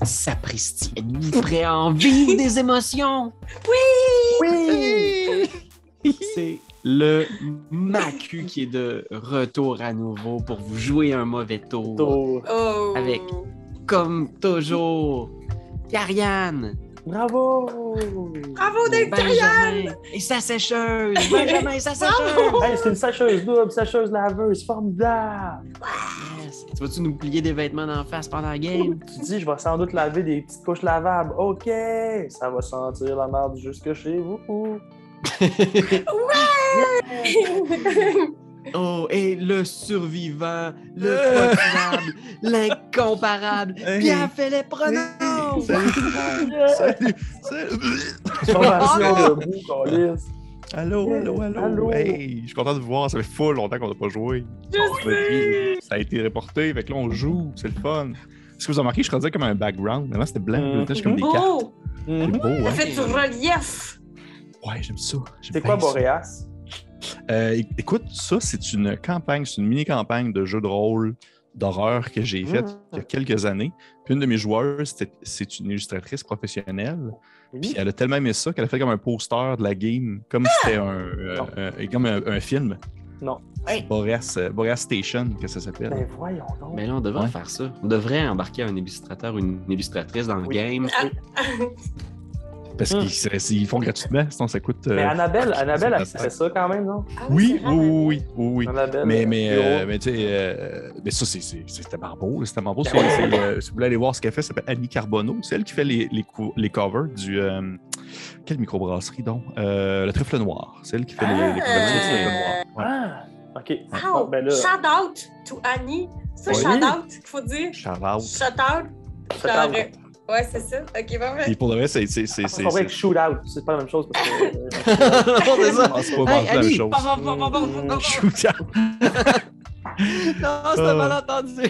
sapristi, êtes-vous prêt à en vivre des émotions? Oui! C'est le Macu qui est de retour à nouveau pour vous jouer un mauvais tour. Avec, comme toujours, Karianne. Bravo! Bravo d'être Karianne! Benjamin et sa sécheuse. Benjamin et sa sécheuse. Hey, c'est une sécheuse double, sécheuse laveuse, formidable! Yes. Tu vas-tu nous plier des vêtements d'en face pendant la game? Tu dis, je vais sans doute laver des petites couches lavables. OK! Ça va sentir la merde jusque chez vous. Oh, et le survivant, le formidable, l'incomparable, Pierre-Philippe Renaud! Salut! Formation debout, câlisse. Allô. Hey, je suis content de vous voir, ça fait full longtemps qu'on n'a pas joué. Ça a été reporté, fait que là on joue, c'est le fun. Est-ce que vous avez remarqué, je faisais comme un background, maintenant c'était blanc, maintenant je comme des cartes. C'est beau, Ça hein? fait du relief! Ouais, j'aime ça. C'est quoi Boreas? Écoute, ça, c'est une campagne, c'est une mini-campagne de jeu de rôle d'horreur que j'ai faite il y a quelques années. Puis une de mes joueuses, c'est une illustratrice professionnelle. Puis elle a tellement aimé ça qu'elle a fait comme un poster de la game, comme si c'était un film. Non. Boreas Station, que ça s'appelle. Ben voyons donc. Mais là, on devrait faire ça. On devrait embarquer un illustrateur ou une illustratrice dans le game. Parce qu'ils font gratuitement, sinon ça coûte... Mais Annabelle, elle fait ça quand même, non? Oui. Annabelle, mais tu sais, mais ça, c'était marbeau. C'était marbeau. Si vous voulez aller voir ce qu'elle fait, ça s'appelle Annie Carbonneau. C'est elle qui fait les covers du... quelle microbrasserie, donc? Le Trèfle Noir. C'est elle qui fait les covers du Trèfle Noir. Ouais. Ah, OK. Wow. Ben là... Shout out to Annie. C'est ça, shout out qu'il faut dire. Shout out. Shout out. Ouais, c'est ça. OK, parfait. Et pour de vrai, c'est vrai que shoot out, c'est pas la même chose parce que... C'est ça. c'est pas la même chose. Shoot out. Non, c'était mal entendu.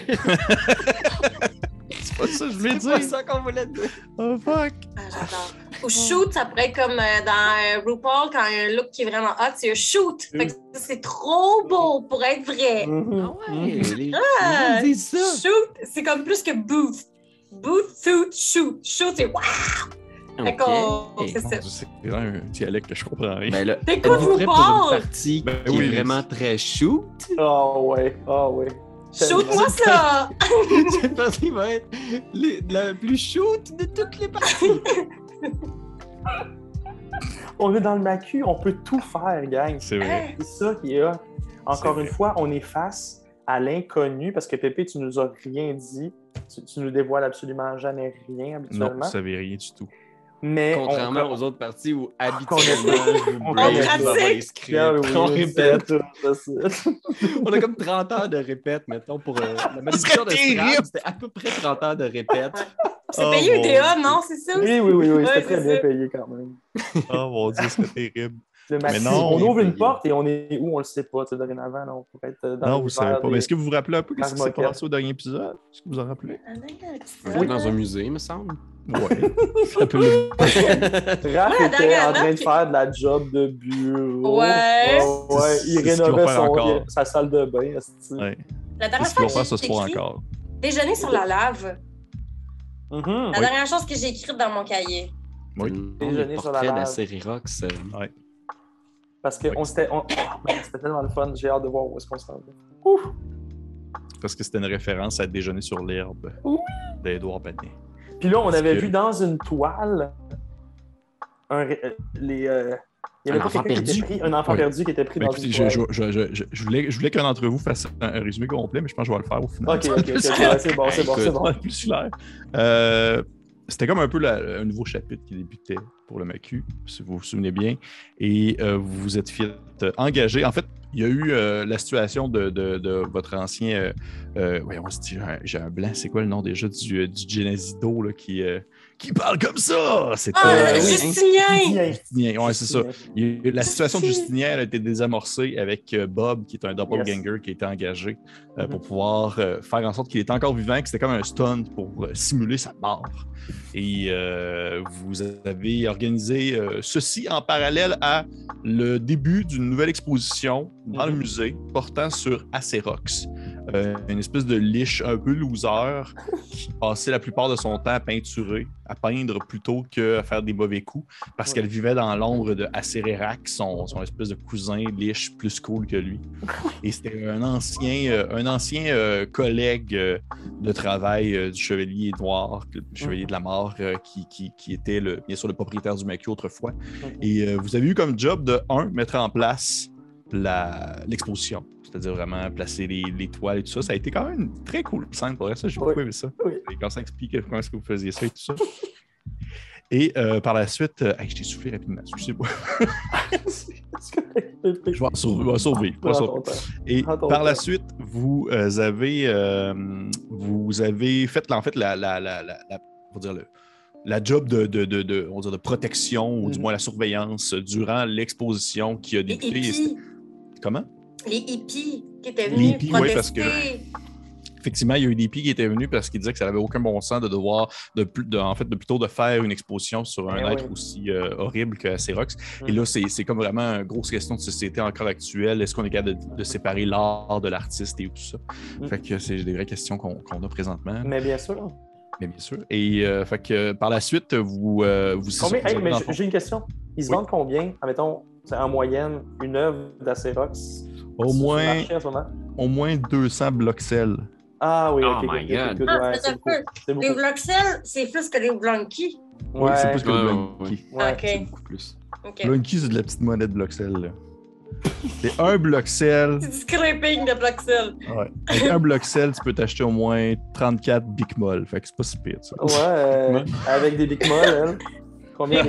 C'est pas ça que je voulais C'est pas dire. ça qu'on voulait dire. Oh fuck. Ah, j'adore. Ou shoot, ça pourrait être comme dans RuPaul, quand il y a un look qui est vraiment hot, c'est un shoot. Fait que c'est trop beau pour être vrai. Ah ouais, les gens disent ça. Shoot, c'est comme plus que booth. Booth, suit, shoot. Shoot, c'est waouh! Fait qu'on... C'est ça. C'est vraiment un dialecte que je comprends rien. Ben là, C'est quoi êtes-vous prêts pour RuPaul? une partie qui est vraiment très shoot? Oh ouais. Shoot-moi ça! Cette partie va être la plus shoot de toutes les parties. On est dans le macu, on peut tout faire, gang. C'est vrai. C'est ça qui est hot. Encore une fois, on est face à l'inconnu parce que Pépé, tu nous as rien dit. Tu nous dévoiles absolument jamais rien habituellement. Non, vous savez rien du tout. Mais Contrairement aux autres parties où habituellement on vous avez les scripts, on répète. On a comme 30 heures de répète, mettons, pour la malédiction de Scrabble, c'était à peu près 30 heures de répète. C'est payé UDA, non? C'est ça? Oui, Ouais, c'était très c'est bien ça. payé quand même. Oh mon Dieu, c'est terrible. Le maxi, non, on ouvre une payé. porte et on est où, on le sait pas. Dorénavant, là, on pourrait être dans Non, vous savez pas. Mais est-ce que vous vous rappelez un peu ce qui s'est Marmoquette. passé au dernier épisode? Est-ce que vous en rappelez? On est dans un musée, me semble. Ouais. Ça peut le... Raph Ouais, était dernière en train de note. faire de la job de bureau. Ouais. Ouais, il C'est ce qu'ils vont rénovait faire encore. sa salle de bain. esti. Ouais. La C'est dernière ce qu'ils fois vont que faire ce j'ai soir écrit encore. déjeuner sur la lave. Mhm. La dernière chose que j'ai écrite dans mon cahier. Oui. Le Déjeuner sur la portrait de la lave. série Rox. Ouais. Parce que c'était tellement le fun. J'ai hâte de voir où est-ce qu'on s'en va. Parce que c'était une référence à Déjeuner sur l'herbe d'Édouard Banet. Puis là, on Parce avait que- vu dans une toile il y avait Un pas enfant quelqu'un qui était perdu. pris, un enfant Oui. perdu qui était pris Ben, dans écoutez, une toile. je voulais qu'un d'entre vous fasse un résumé complet, mais je pense que je vais le faire au final. Ok, ouais, c'est bon. Ça va être plus clair. C'était comme un peu un nouveau chapitre qui débutait pour le MACU, si vous vous souvenez bien. Et vous vous êtes fait engager. En fait, il y a eu la situation de votre ancien... voyons, j'ai un blanc. C'est quoi le nom déjà du Genesido là, qui parle comme ça? C'était... Justinien! Justinien, ouais, c'est ça. La situation de Justinien elle a été désamorcée avec Bob, qui est un doppelganger qui a été engagé pour pouvoir faire en sorte qu'il était encore vivant, que c'était comme un stunt pour simuler sa mort. Et vous avez organisé ceci en parallèle à le début d'une nouvelle exposition dans le musée portant sur Acerox. une espèce de liche un peu loser qui passait la plupart de son temps à peinturer, à peindre plutôt qu'à faire des mauvais coups, parce qu'elle vivait dans l'ombre de Acererak, son espèce de cousin liche plus cool que lui. Et c'était un ancien collègue de travail du Chevalier Noir, du Chevalier de la Mort, qui était bien sûr le propriétaire du MACU autrefois. Et vous avez eu comme job de mettre en place l'exposition, c'est-à-dire vraiment placer les toiles et tout ça. Ça a été quand même une très cool scène pour ça. J'ai beaucoup aimé ça. Et quand ça explique comment est-ce que vous faisiez ça et tout ça. Et par la suite, je t'ai soufflé rapidement, excusez-moi. Je vais survivre. Et par la suite, vous avez fait en fait la job de protection, ou du moins la surveillance durant l'exposition qui a débuté. Comment? Les hippies qui étaient venus protester. Oui, parce que effectivement, il y a eu des hippies qui étaient venus parce qu'ils disaient que ça n'avait aucun bon sens de devoir plutôt de faire une exposition sur un être aussi horrible que Acerox. Et là, c'est comme vraiment une grosse question de société encore actuelle. Est-ce qu'on est capable de séparer l'art de l'artiste et tout ça? Fait que c'est des vraies questions qu'on a présentement. Mais bien sûr. Et fait que par la suite, j'ai une question. Ils se vendent combien, admettons, en moyenne, une œuvre d'Acerox? Au moins 200 bloxels. Ah oui, oh my God. C'est les bloxels, c'est plus que les Blunky. Oui, c'est plus que les Blunky. C'est beaucoup plus. Blunky, c'est de la petite monnaie de bloxel, là. C'est un bloxel. C'est du scraping de bloxel. Ouais. Avec un bloxel, tu peux t'acheter au moins 34 Bic Moll. Fait que c'est pas si pire, ça. Ouais, avec des Bic Moll, combien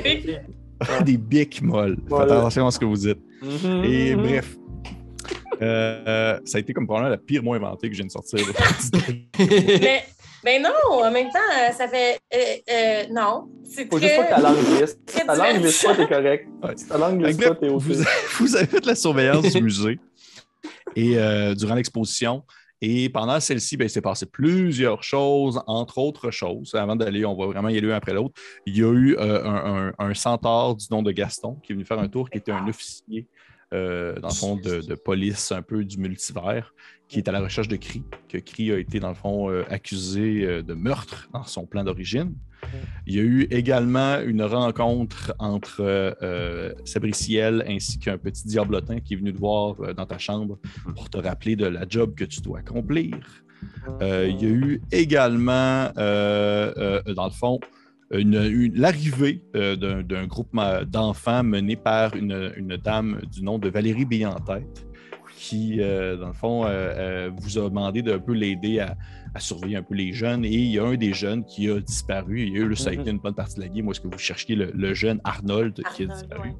des Bic Moll. Faites attention à ce que vous dites. Et bref. Ça a été comme probablement la pire mot inventée que je viens de sortir. Mais non, en même temps, ça fait... non, c'est faut très... juste pas que ta langue glisse. Ta langue glisse pas, t'es correct. Ouais. Si ta langue glisse pas, t'es OK. Vous avez fait la surveillance du musée et durant l'exposition. Et pendant celle-ci, il s'est passé plusieurs choses, entre autres choses. Avant d'aller, on va vraiment y aller un après l'autre. Il y a eu un centaure du nom de Gaston qui est venu faire un tour, qui était un officier dans le fond, de police un peu du multivers, qui est à la recherche de Kree, que Kree a été, dans le fond, accusé de meurtre dans son plan d'origine. Il y a eu également une rencontre entre Sabriciel ainsi qu'un petit diablotin qui est venu te voir dans ta chambre pour te rappeler de la job que tu dois accomplir. Il y a eu également, dans le fond, l'arrivée d'un groupe d'enfants mené par une dame du nom de Valérie Béantête qui, dans le fond, vous a demandé d'un peu l'aider à surveiller un peu les jeunes. Et il y a un des jeunes qui a disparu. Ça a été une bonne partie de la game où est-ce que vous cherchiez le jeune Arnold qui a disparu.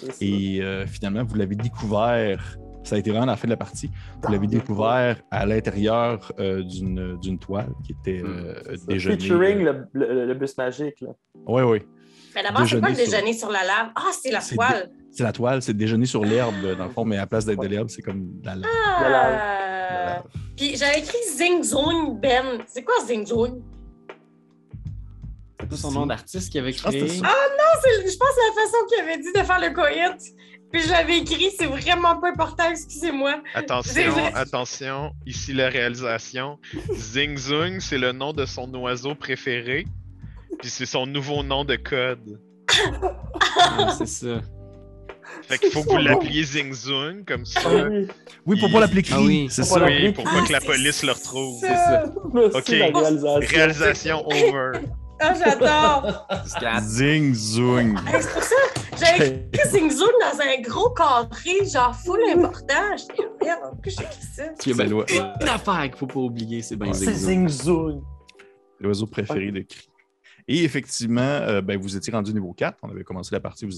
Ouais. Et finalement, vous l'avez découvert. Ça a été vraiment à la fin de la partie. Vous l'avez découvert à l'intérieur d'une toile qui était déjeuner. Featuring le bus magique. Oui. Mais d'abord, c'est pas le déjeuner sur la lave? Ah, c'est la toile. C'est la toile, c'est déjeuner sur l'herbe, dans le fond, mais à la place d'être de l'herbe, c'est comme de la lave. La lave. Puis j'avais écrit Zing Zung Ben. C'est quoi Zing Zung? C'est pas son nom d'artiste qu'il avait créé? Ah non, je pense que c'est la façon qu'il avait dit de faire le coït. Puis j'avais écrit, c'est vraiment pas important, excusez-moi. Attention, ici la réalisation. Zing Zung, c'est le nom de son oiseau préféré, puis c'est son nouveau nom de code. C'est ça. Fait qu'il faut que vous l'appeliez Zing Zung, comme ça. Oui, pour pas l'appeler Kree. Oui, c'est ça. Oui, pour pas que la police le retrouve. C'est ça. OK, réalisation over. Ah, j'adore! Zing Zung. C'est pour ça, j'avais écrit Zing Zung dans un gros carré, genre full important. J'étais merde, pourquoi j'ai écrit ça? C'est une affaire qu'il faut pas oublier, c'est bien Zing Zung. C'est Zing Zung. L'oiseau préféré de Kree. Et effectivement, vous étiez rendu niveau 4. On avait commencé la partie, vous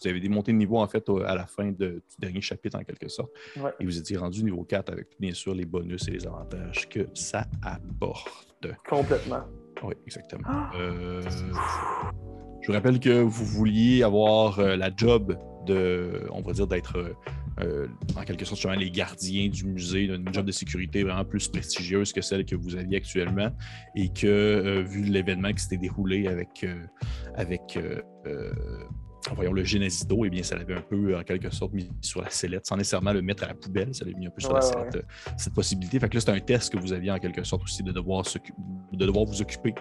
avez démonté le niveau en fait à la fin du dernier chapitre en quelque sorte. Ouais. Et vous étiez rendu niveau 4 avec bien sûr les bonus et les avantages que ça apporte. Complètement. Oui, exactement. Je vous rappelle que vous vouliez avoir la job d'être en quelque sorte les gardiens du musée, une job de sécurité vraiment plus prestigieuse que celle que vous aviez actuellement vu l'événement qui s'était déroulé avec voyons, le Genesito, eh bien, ça l'avait un peu, en quelque sorte, mis sur la sellette, sans nécessairement le mettre à la poubelle. Ça l'avait mis un peu sur la sellette, cette possibilité. Fait que là, c'est un test que vous aviez, en quelque sorte, aussi, de devoir vous occuper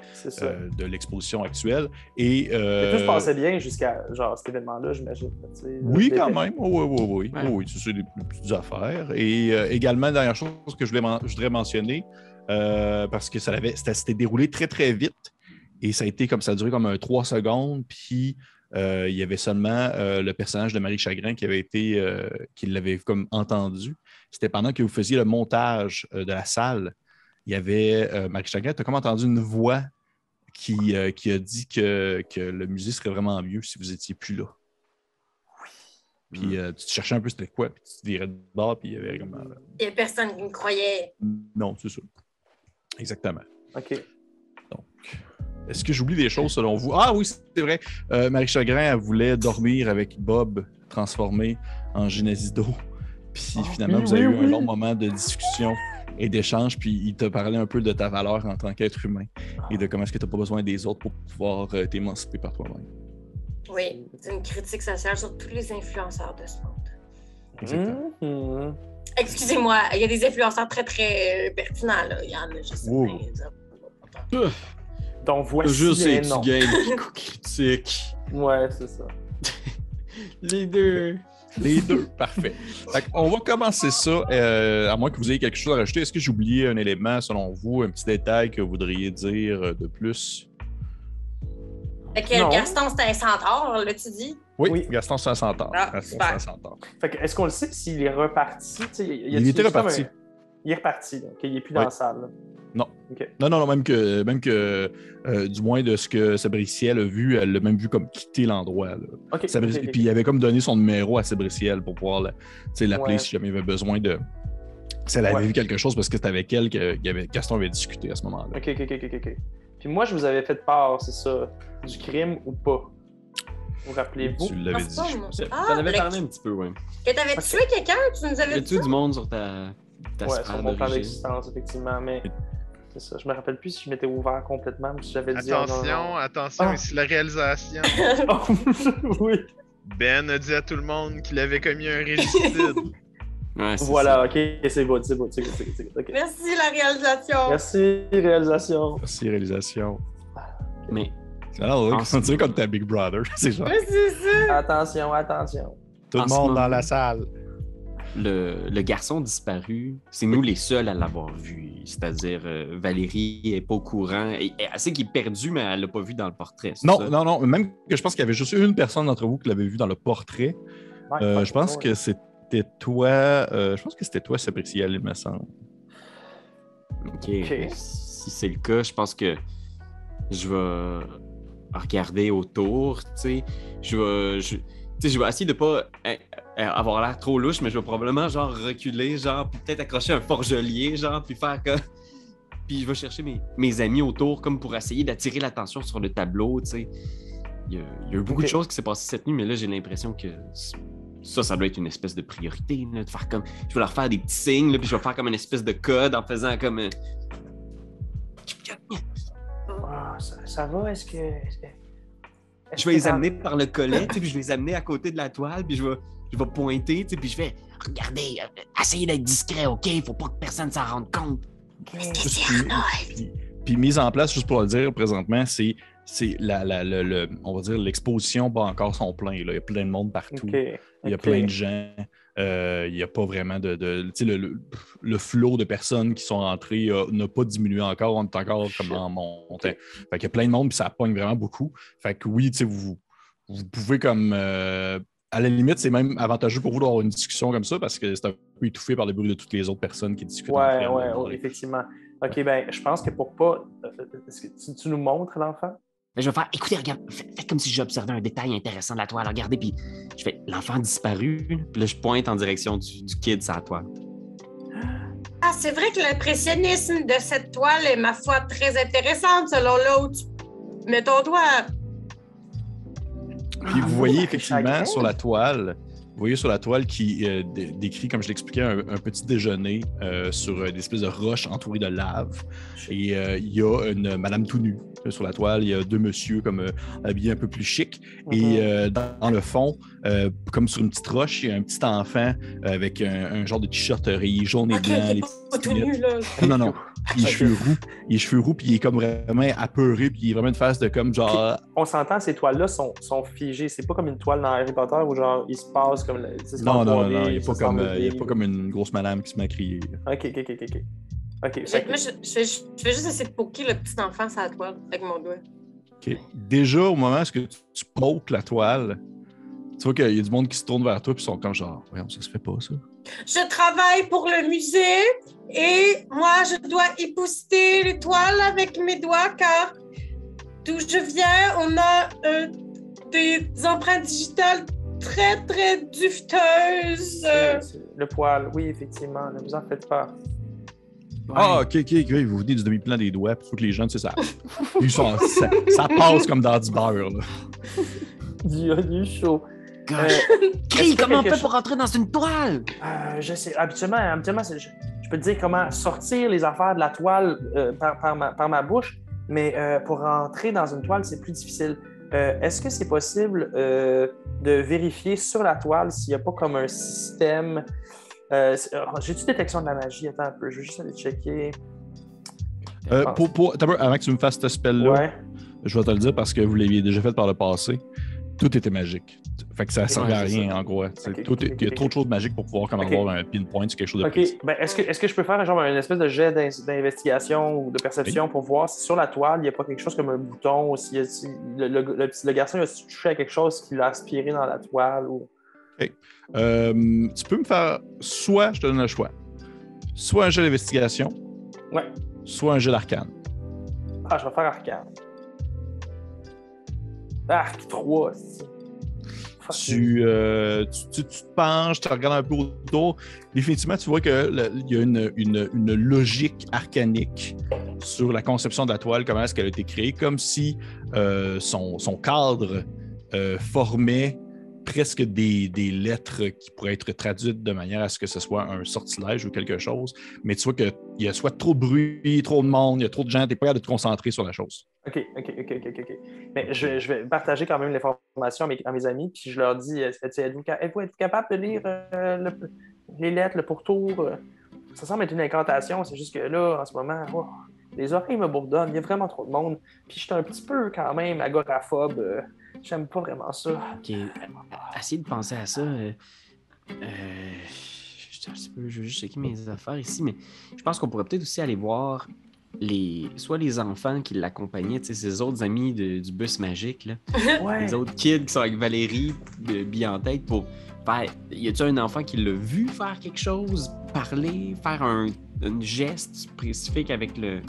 de l'exposition actuelle. Et tout se passait bien jusqu'à cet événement-là, j'imagine. Oui, quand même. Oui, c'est des petites affaires. Et également, dernière chose que je voudrais mentionner, parce que ça s'était déroulé très, très vite. Et ça a duré comme 3 secondes, puis il y avait seulement le personnage de Marie Chagrin qui l'avait comme entendu. C'était pendant que vous faisiez le montage de la salle. Il y avait Marie Chagrin, tu as comme entendu une voix qui a dit que le musée serait vraiment mieux si vous n'étiez plus là. Oui. Puis tu te cherchais un peu c'était quoi, puis tu te virais de bord, puis il y avait comme... Il n'y a personne qui me croyait. Non, c'est ça. Exactement. OK. Donc, est-ce que j'oublie des choses selon vous? Ah oui, c'est vrai. Marie Chagrin, elle voulait dormir avec Bob transformé en Genesito. Puis finalement, vous avez eu un long moment de discussion et d'échange, puis il t'a parlé un peu de ta valeur en tant qu'être humain et de comment est-ce que tu n'as pas besoin des autres pour pouvoir t'émanciper par toi-même. Oui, c'est une critique sociale sur tous les influenceurs de ce monde. Exactement. Excusez-moi, il y a des influenceurs très, très pertinents, là. Il y en a, je sais pas. Donc, voici juste les tu noms. gagnes critique. Ouais, c'est ça. Les deux. Les deux, parfait. On va commencer ça, à moins que vous ayez quelque chose à rajouter. Est-ce que j'ai oublié un élément, selon vous, un petit détail que vous voudriez dire de plus? Gaston, c'était un centaure, là, tu dis? Oui. Gaston, c'est un centaure. Fait que, est-ce qu'on le sait s'il est reparti? Il était reparti. Il est reparti, donc il n'est plus dans la salle. Là. Non. Okay. Non, même que du moins de ce que Sabriciel a vu, elle l'a même vu comme quitter l'endroit. Okay. Puis il avait comme donné son numéro à Sabriciel pour pouvoir l'appeler si jamais il avait besoin de... Si elle avait vu quelque chose, parce que c'était avec elle que Gaston avait discuté à ce moment-là. OK. Puis moi, je vous avais fait part, c'est ça, du crime ou pas? Vous rappelez-vous? Tu l'avais dit. T'en avais parlé un petit peu, oui. Que t'avais tué quelqu'un? Tu nous avais dit tué du monde sur ta sur mon plan d'existence, effectivement, mais c'est ça. Je me rappelle plus si je m'étais ouvert complètement ou si j'avais dit... Attention, ici la réalisation. Oui. Ben a dit à tout le monde qu'il avait commis un régicide. Ouais, voilà, OK, c'est bon. Okay. Merci, la réalisation. Merci, réalisation. Mais... Alors, on dirait comme ta Big Brother. C'est genre... Oui, c'est ça. Attention. Tout le monde dans la salle. Le garçon disparu, c'est nous les seuls à l'avoir vu. C'est-à-dire, Valérie n'est pas au courant. Elle sait qu'il est perdu, mais elle ne l'a pas vu dans le portrait. Non. Même que je pense qu'il y avait juste une personne d'entre vous qui l'avait vu dans le portrait. Je pense que c'était toi. Je pense que c'était toi, Sabriciel, il me semble. OK. Si c'est le cas, je pense que je vais regarder autour. Je vais essayer de pas avoir l'air trop louche, mais je vais probablement reculer, puis peut-être accrocher un forgelier, puis faire comme... Puis je vais chercher mes amis autour comme pour essayer d'attirer l'attention sur le tableau, Il y a eu beaucoup de choses qui s'est passées cette nuit, mais là, j'ai l'impression que ça doit être une espèce de priorité, là, de faire comme... Je vais leur faire des petits signes, là, puis je vais faire comme une espèce de code en faisant comme... Ça va, est-ce que... Je vais les amener par le collet, puis je vais les amener à côté de la toile, puis je vais pointer, puis je vais regardez, essayez d'être discret, OK? Faut pas que personne s'en rende compte. Puis mise en place, juste pour le dire présentement, c'est on va dire l'exposition bat encore son plein. Là. Il y a plein de monde partout. Il y a plein de gens. Il n'y a pas vraiment le flot de personnes qui sont rentrées n'a pas diminué encore. On est encore comme en montée. Fait qu'il y a plein de monde, puis ça pogne vraiment beaucoup. Fait que oui, vous pouvez comme... à la limite, c'est même avantageux pour vous d'avoir une discussion comme ça parce que c'est un peu étouffé par le bruit de toutes les autres personnes qui discutent. Ouais, effectivement. OK, ben je pense que pour pas... Est-ce que tu nous montres l'enfant? Je vais faire, écoutez, regarde, faites comme si j'observais un détail intéressant de la toile. Regardez, puis je fais, l'enfant disparu. Puis là, je pointe en direction du kid sur la toile. Ah, c'est vrai que l'impressionnisme de cette toile est, ma foi, très intéressante selon là où tu mets ton doigt. Puis vous voyez effectivement sur la toile, voyez sur la toile qui décrit, comme je l'expliquais, un petit déjeuner sur des espèces de roches entourées de lave. Et il y a une madame tout nue sur la toile. Il y a 2 messieurs comme habillés un peu plus chic. Et dans le fond, comme sur une petite roche, il y a un petit enfant avec un genre de t-shirt rayé jaune et blanc. Les pas tout nu, là. Non. Il est cheveux roux, puis il est comme vraiment apeuré, puis il est vraiment une face de comme genre... On s'entend, ces toiles-là sont figées. C'est pas comme une toile dans Harry Potter où genre il se passe comme... Non, il n'y a pas comme une grosse madame qui se met à crier. OK. Moi, je vais juste essayer de poker le petit enfant sur la toile avec mon doigt. OK. Déjà, au moment où tu pokes la toile, tu vois qu'il y a du monde qui se tourne vers toi, puis ils sont comme genre, voyons, ça se fait pas, ça. Je travaille pour le musée et moi, je dois épousseter les toiles avec mes doigts car d'où je viens, on a des empreintes digitales très, très duveteuses. Le poil, oui, effectivement. Ne vous en faites pas. Ouais. Ah, OK. Vous venez du demi-plan des doigts, il faut que les jeunes, c'est ça. Ça passe comme dans du beurre, là. Du chaud. Crie, comment on fait pour rentrer dans une toile? Je sais. Habituellement je peux te dire comment sortir les affaires de la toile par ma bouche, mais pour rentrer dans une toile, c'est plus difficile. Est-ce que c'est possible de vérifier sur la toile s'il n'y a pas comme un système... J'ai-tu détection de la magie? Attends un peu, je vais juste aller checker. Avant que tu me fasses ce spell-là, je vais te le dire parce que vous l'aviez déjà fait par le passé. Tout était magique. Fait que ça ne servait à rien, en gros. Il y a trop de choses magiques pour pouvoir comme avoir un pinpoint sur quelque chose de précis. Ben, est-ce que je peux faire genre une espèce de jet d'investigation ou de perception pour voir si sur la toile, il n'y a pas quelque chose comme un bouton ou si le garçon a touché à quelque chose qui l'a aspiré dans la toile ou... Okay. Tu peux me faire soit, je te donne le choix, soit un jet d'investigation, soit un jet d'arcane. Je vais faire arcane. Arc 3. Tu te penches, tu regardes un peu autour. Définitivement, tu vois qu'il y a une logique arcanique sur la conception de la toile, comment est-ce qu'elle a été créée, comme si son cadre formait presque des lettres qui pourraient être traduites de manière à ce que ce soit un sortilège ou quelque chose. Mais tu vois qu'il y a soit trop de bruit, trop de monde, il y a trop de gens, tu n'es pas capable de te concentrer sur la chose. OK. Mais je vais partager quand même l'information à mes amis, puis je leur dis, êtes-vous capable de lire les lettres, le pourtour? Ça semble être une incantation, c'est juste que là, en ce moment, les oreilles me bourdonnent, il y a vraiment trop de monde, puis je suis un petit peu quand même agoraphobe. J'aime pas vraiment ça. OK. Essayez de penser à ça. Je veux juste checker mes affaires ici, mais je pense qu'on pourrait peut-être aussi aller voir soit les enfants qui l'accompagnaient, ses autres amis du bus magique, là. Les autres kids qui sont avec Valérie, billes en tête, pour faire... Y a-t-il un enfant qui l'a vu faire quelque chose, parler, faire un geste spécifique avec le...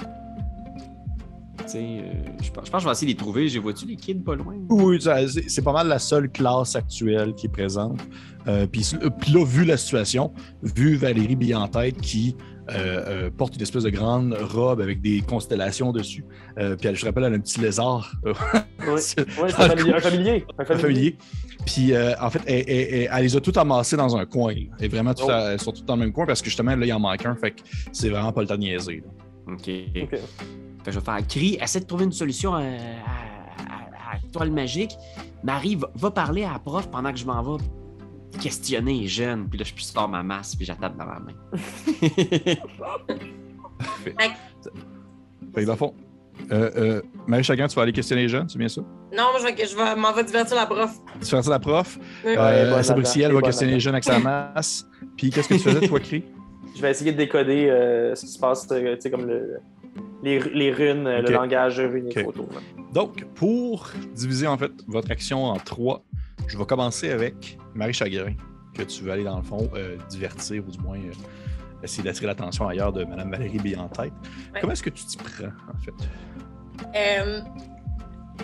je pense que je vais essayer de les trouver. Vois-tu les kids pas loin? Oui, c'est pas mal la seule classe actuelle qui est présente. Puis là, vu la situation, vu Valérie billes en tête qui porte une espèce de grande robe avec des constellations dessus, puis je rappelle, elle a un petit lézard. C'est un familier. Puis en fait, elle les a toutes amassées dans un coin. Là. Et vraiment, elles sont toutes dans le même coin parce que justement, là, il en manque un. Fait que c'est vraiment pas le temps de niaiser. Là. OK. Fait que je vais faire cri, essaie de trouver une solution à la toile magique. Marie va parler à la prof pendant que je m'en vais questionner les jeunes. Puis là, je sors ma masse puis j'attaque dans ma main. Fait que dans le fond, Marie Chagrin, tu vas aller questionner les jeunes, c'est bien ça? Non, je m'en vais divertir la prof. Divertir la prof? Oui. Sabriel va questionner les jeunes avec sa masse. Puis qu'est-ce que tu faisais, toi, Cri? Je vais essayer de décoder ce qui se passe, tu sais, comme les runes, le langage runique autour. Donc, pour diviser en fait votre action en 3, je vais commencer avec Marie Chagrin, que tu veux aller dans le fond divertir ou du moins essayer d'attirer l'attention ailleurs de Mme Valérie billes en tête. Ouais. Comment est-ce que tu t'y prends, en fait?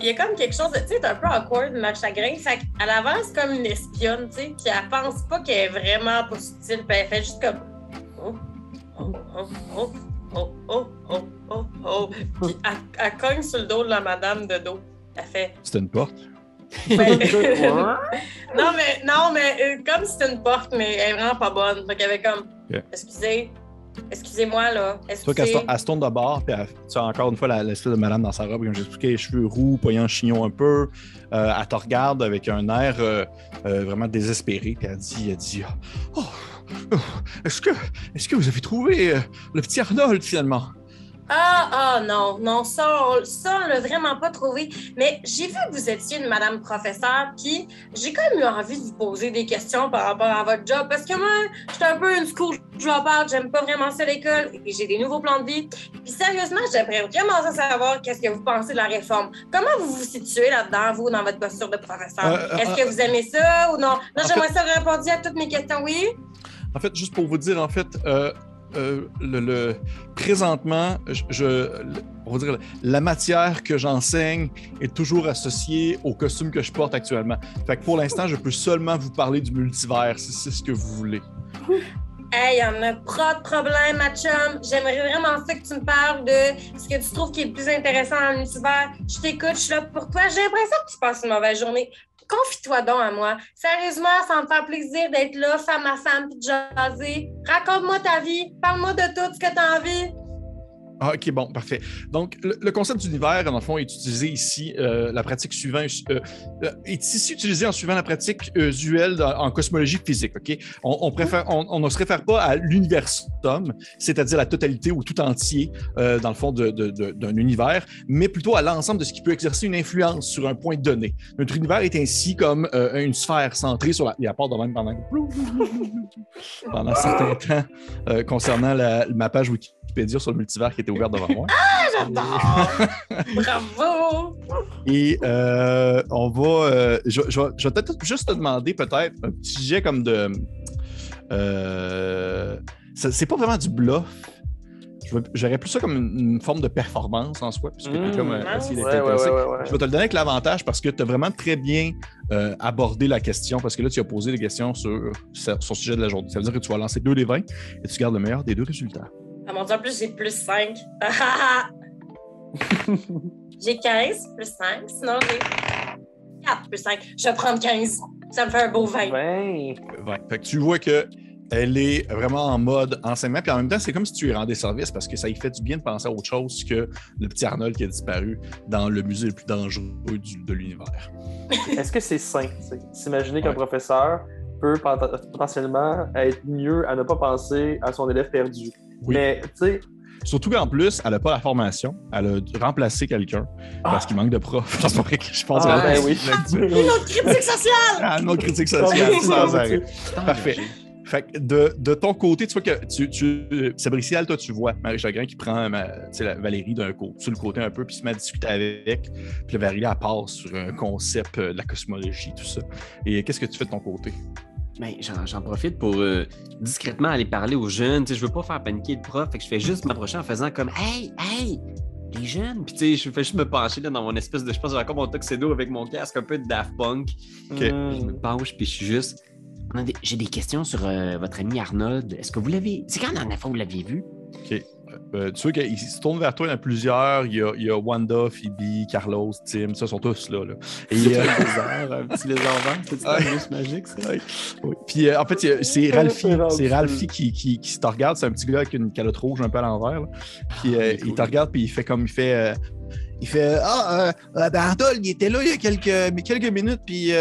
Il y a comme quelque chose de, tu sais, un peu awkward, Marie Chagrin. Fait qu'elle avance comme une espionne, tu sais, puis elle pense pas qu'elle est vraiment pas subtile, puis elle fait juste comme Puis elle cogne sur le dos de la madame de dos. Elle fait... C'était une porte? Non, mais comme c'est une porte, mais elle est vraiment pas bonne. Fait qu'il y avait comme, excusez-moi, là. Toi, elle se tourne de bord, puis tu as encore une fois l'espèce de madame dans sa robe, comme j'expliquais, les cheveux roux, poignant le chignon un peu. Elle te regarde avec un air vraiment désespéré, puis elle dit « Oh, est-ce que vous avez trouvé le petit Arnold, finalement? » Non, ça, on l'a vraiment pas trouvé. Mais j'ai vu que vous étiez une madame professeure, puis j'ai quand même eu envie de vous poser des questions par rapport à votre job, parce que moi, j'étais un peu une school dropout, j'aime pas vraiment ça l'école, et j'ai des nouveaux plans de vie. Puis sérieusement, j'aimerais vraiment savoir qu'est-ce que vous pensez de la réforme. Comment vous vous situez là-dedans, vous, dans votre posture de professeur? Est-ce que vous aimez ça ou non? Là, j'aimerais ça répondre à toutes mes questions, oui? En fait, juste pour vous dire, présentement, on va dire, la matière que j'enseigne est toujours associée au costume que je porte actuellement. Fait que pour l'instant, je peux seulement vous parler du multivers, si c'est ce que vous voulez. Hey, y'en a pas de problème, ma chum. J'aimerais vraiment ça que tu me parles de ce que tu trouves qui est le plus intéressant dans l'univers. Je t'écoute, je suis là pour toi. J'ai l'impression que tu passes une mauvaise journée. Confie-toi donc à moi. Sérieusement, ça me fait plaisir d'être là, femme à femme, puis de jaser. Raconte-moi ta vie. Parle-moi de tout ce que tu as envie. Ah, OK, bon, parfait. Donc, le concept d'univers, dans le fond, est utilisé ici, la pratique suivante est ici utilisé en suivant la pratique usuelle en cosmologie physique, OK? On ne se réfère pas à l'universum, c'est-à-dire la totalité ou tout entier, dans le fond, d'un univers, mais plutôt à l'ensemble de ce qui peut exercer une influence sur un point donné. Notre univers est ainsi comme une sphère centrée sur la... Il apporte de même pendant un certain temps concernant ma page Wikipédia sur le multivers qui était ouverte devant moi. Ah, j'adore! Bravo! Et on va... je vais peut-être juste te demander peut-être un petit jet comme de... c'est pas vraiment du bluff. J'aurais plus ça comme une forme de performance en soi, puisque tu comme essayer d'être intéressé. Je vais te le donner avec l'avantage parce que tu as vraiment très bien abordé la question, parce que là, tu as posé des questions sur son sujet de la journée. Ça veut dire que tu vas lancer 2 des 20 et tu gardes le meilleur des 2 résultats. Ah mon Dieu, en plus, j'ai plus 5. J'ai 15 plus 5, sinon j'ai 4 plus 5. Je vais prendre 15. Ça me fait un beau 20. 20. Fait que tu vois que elle est vraiment en mode enseignement, puis en même temps, c'est comme si tu lui rendais service parce que ça lui fait du bien de penser à autre chose que le petit Arnold qui a disparu dans le musée le plus dangereux de l'univers. Est-ce que c'est sain, s'imaginer qu'un professeur peut potentiellement être mieux à ne pas penser à son élève perdu? Oui. Mais, tu sais... Surtout qu'en plus, elle n'a pas la formation. Elle a remplacé quelqu'un parce qu'il manque de profs. C'est pas vrai que je pense oui. Une autre critique sociale! Une autre critique sociale, sans arrêt. Parfait. Fait que de ton côté, tu vois que Sabricial, toi, tu vois Marie Chagrin qui prend Valérie sur le côté un peu, puis se met à discuter avec. Puis Valérie, elle part sur un concept de la cosmologie, tout ça. Et qu'est-ce que tu fais de ton côté? Ben, j'en profite pour discrètement aller parler aux jeunes. Je veux pas faire paniquer le prof, fait que je fais juste m'approcher en faisant comme Hey, les jeunes! Puis je fais juste me pencher là, dans mon espèce de. Je pense que j'ai encore mon tuxedo avec mon casque un peu de Daft Punk. Okay. Je me penche, puis je suis juste. J'ai des questions sur votre ami Arnold. Est-ce que vous l'avez. C'est quand la dernière fois que vous l'aviez vu? OK. Tu vois qu'il se tourne vers toi, il y en a plusieurs. Il y a Wanda, Phoebe, Carlos, Tim, ça sont tous là. Et il y a un petit lézard vert, c'est juste magique, ça? Oui. Puis en fait, c'est Ralphie. C'est Ralphie qui te regarde. C'est un petit gars avec une calotte rouge un peu à l'envers. Là. Puis il te regarde, puis il fait comme il fait. Arnold, il était là il y a quelques minutes, puis